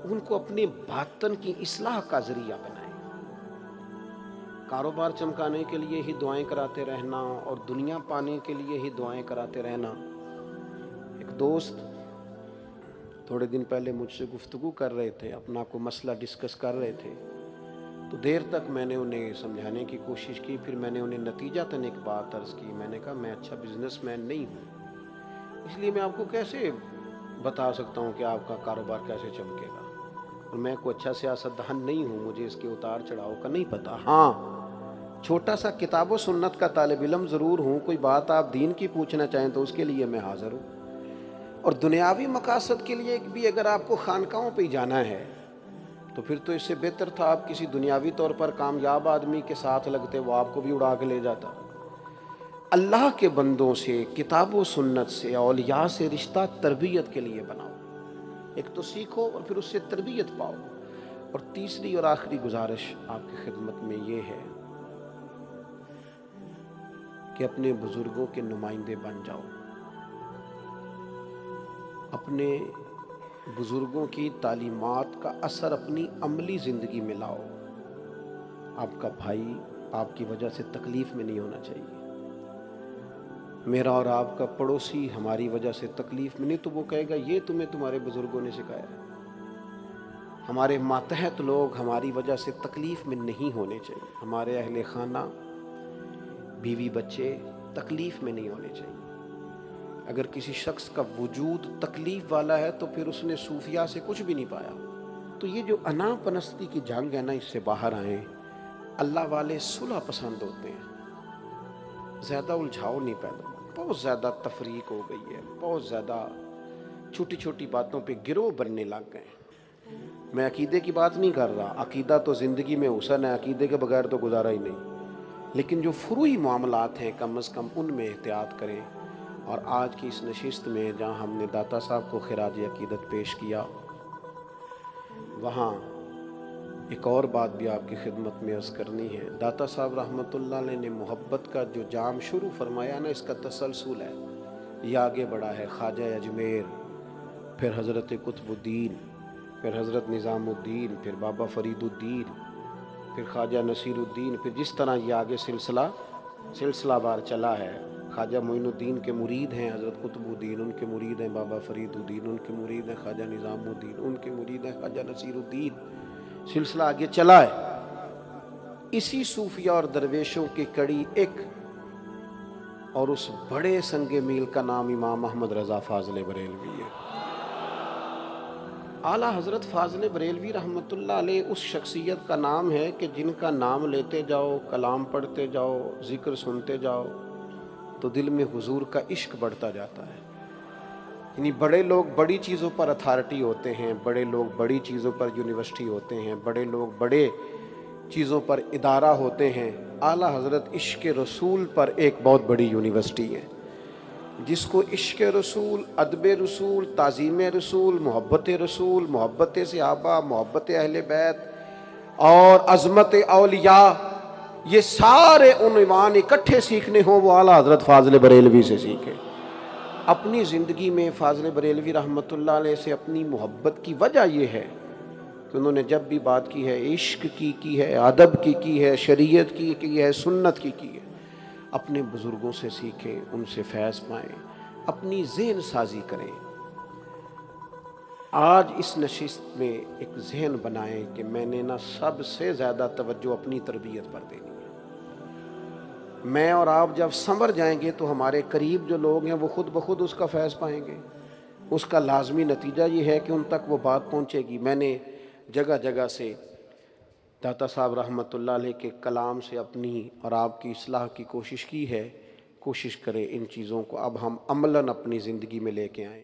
ان کو اپنے باطن کی اصلاح کا ذریعہ بنائیں. کاروبار چمکانے کے لیے ہی دعائیں کراتے رہنا اور دنیا پانے کے لیے ہی دعائیں کراتے رہنا. ایک دوست تھوڑے دن پہلے مجھ سے گفتگو کر رہے تھے, اپنا کوئی مسئلہ ڈسکس کر رہے تھے, تو دیر تک میں نے انہیں سمجھانے کی کوشش کی. پھر میں نے انہیں نتیجتاً ایک بات عرض کی. میں نے کہا میں اچھا بزنس مین نہیں ہوں, اس لیے میں آپ کو کیسے بتا سکتا ہوں کہ آپ کا کاروبار کیسے چمکے گا, اور میں کوئی اچھا سیاستدان نہیں ہوں, مجھے اس کے اتار چڑھاؤ کا نہیں پتا. ہاں, چھوٹا سا کتاب و سنت کا طالب علم ضرور ہوں. کوئی بات آپ دین کی پوچھنا چاہیں تو اس کے لیے میں حاضر ہوں. اور دنیاوی مقاصد کے لیے بھی اگر آپ کو خانقاہوں پہ ہی جانا ہے تو پھر تو اس سے بہتر تھا آپ کسی دنیاوی طور پر کامیاب آدمی کے ساتھ لگتے, وہ آپ کو بھی اڑا کے لے جاتا. اللہ کے بندوں سے، کتاب و سنت سے، اولیاء سے رشتہ تربیت کے لیے بناؤ۔ ایک تو سیکھو اور پھر اس سے تربیت پاؤ۔ اور تیسری اور آخری گزارش آپ کی خدمت میں یہ ہے کہ اپنے بزرگوں کے نمائندے بن جاؤ، اپنے بزرگوں کی تعلیمات کا اثر اپنی عملی زندگی میں لاؤ۔ آپ کا بھائی آپ کی وجہ سے تکلیف میں نہیں ہونا چاہیے، میرا اور آپ کا پڑوسی ہماری وجہ سے تکلیف میں نہیں تو وہ کہے گا یہ تمہیں تمہارے بزرگوں نے سکھایا۔ ہمارے ماتحت لوگ ہماری وجہ سے تکلیف میں نہیں ہونے چاہیے، ہمارے اہل خانہ، بیوی بچے تکلیف میں نہیں ہونے چاہیے۔ اگر کسی شخص کا وجود تکلیف والا ہے تو پھر اس نے صوفیاء سے کچھ بھی نہیں پایا۔ تو یہ جو انا پرستی کی جنگ ہے نا، اس سے باہر آئیں۔ اللہ والے صلح پسند ہوتے ہیں، زیادہ الجھاؤ نہیں پیدا۔ بہت زیادہ تفریق ہو گئی ہے، بہت زیادہ چھوٹی چھوٹی باتوں پہ گروہ بننے لگ گئے ہیں۔ میں عقیدے کی بات نہیں کر رہا، عقیدہ تو زندگی میں حسن ہے، عقیدے کے بغیر تو گزارا ہی نہیں، لیکن جو فروعی معاملات ہیں کم از کم ان میں احتیاط کریں۔ اور آج کی اس نشست میں جہاں ہم نے داتا صاحب کو خراج عقیدت پیش کیا، وہاں ایک اور بات بھی آپ کی خدمت میں عرض کرنی ہے۔ داتا صاحب رحمۃ اللہ علیہ نے محبت کا جو جام شروع فرمایا نا، اس کا تسلسل ہے، یہ آگے بڑھا ہے۔ خواجہ اجمیر، پھر حضرت قطب الدین، پھر حضرت نظام الدین، پھر بابا فرید الدین، پھر خواجہ نصیر الدین، پھر جس طرح یہ آگے سلسلہ بار چلا ہے۔ خواجہ معین الدین کے مرید ہیں حضرت قطب الدین، ان کے مرید ہیں بابا فرید الدین، ان کے مرید ہیں خواجہ نظام الدین، ان کے مرید ہیں خواجہ نصیر الدین، سلسلہ آگے چلا ہے۔ اسی صوفیہ اور درویشوں کی کڑی ایک اور اس بڑے سنگ میل کا نام امام احمد رضا فاضل بریلوی ہے۔ اعلیٰ حضرت فاضل بریلوی رحمۃ اللہ علیہ اس شخصیت کا نام ہے کہ جن کا نام لیتے جاؤ، کلام پڑھتے جاؤ، ذکر سنتے جاؤ تو دل میں حضور کا عشق بڑھتا جاتا ہے۔ یعنی بڑے لوگ بڑی چیزوں پر اتھارٹی ہوتے ہیں، بڑے لوگ بڑی چیزوں پر یونیورسٹی ہوتے ہیں، بڑے لوگ بڑے چیزوں پر ادارہ ہوتے ہیں۔ اعلیٰ حضرت عشق رسول پر ایک بہت بڑی یونیورسٹی ہے، جس کو عشق رسول، ادب رسول، تعظیم رسول، محبت صحابہ، محبت اہل بیت اور عظمت اولیاء، یہ سارے عنوان اکٹھے سیکھنے ہوں وہ اعلیٰ حضرت فاضل بریلوی سے سیکھیں۔ اپنی زندگی میں فاضل بریلوی رحمۃ اللہ علیہ سے اپنی محبت کی وجہ یہ ہے کہ انہوں نے جب بھی بات کی ہے عشق کی ہے، ادب کی ہے، شریعت کی ہے، سنت کی ہے۔ اپنے بزرگوں سے سیکھیں، ان سے فیض پائیں، اپنی ذہن سازی کریں۔ آج اس نشست میں ایک ذہن بنائیں کہ میں نے نا سب سے زیادہ توجہ اپنی تربیت پر دینی ہے۔ میں اور آپ جب سنور جائیں گے تو ہمارے قریب جو لوگ ہیں وہ خود بخود اس کا فیض پائیں گے۔ اس کا لازمی نتیجہ یہ ہے کہ ان تک وہ بات پہنچے گی۔ میں نے جگہ جگہ سے داتا صاحب رحمۃ اللہ علیہ کے کلام سے اپنی اور آپ کی اصلاح کی کوشش کی ہے۔ کوشش کریں ان چیزوں کو اب ہم عملاً اپنی زندگی میں لے کے آئیں۔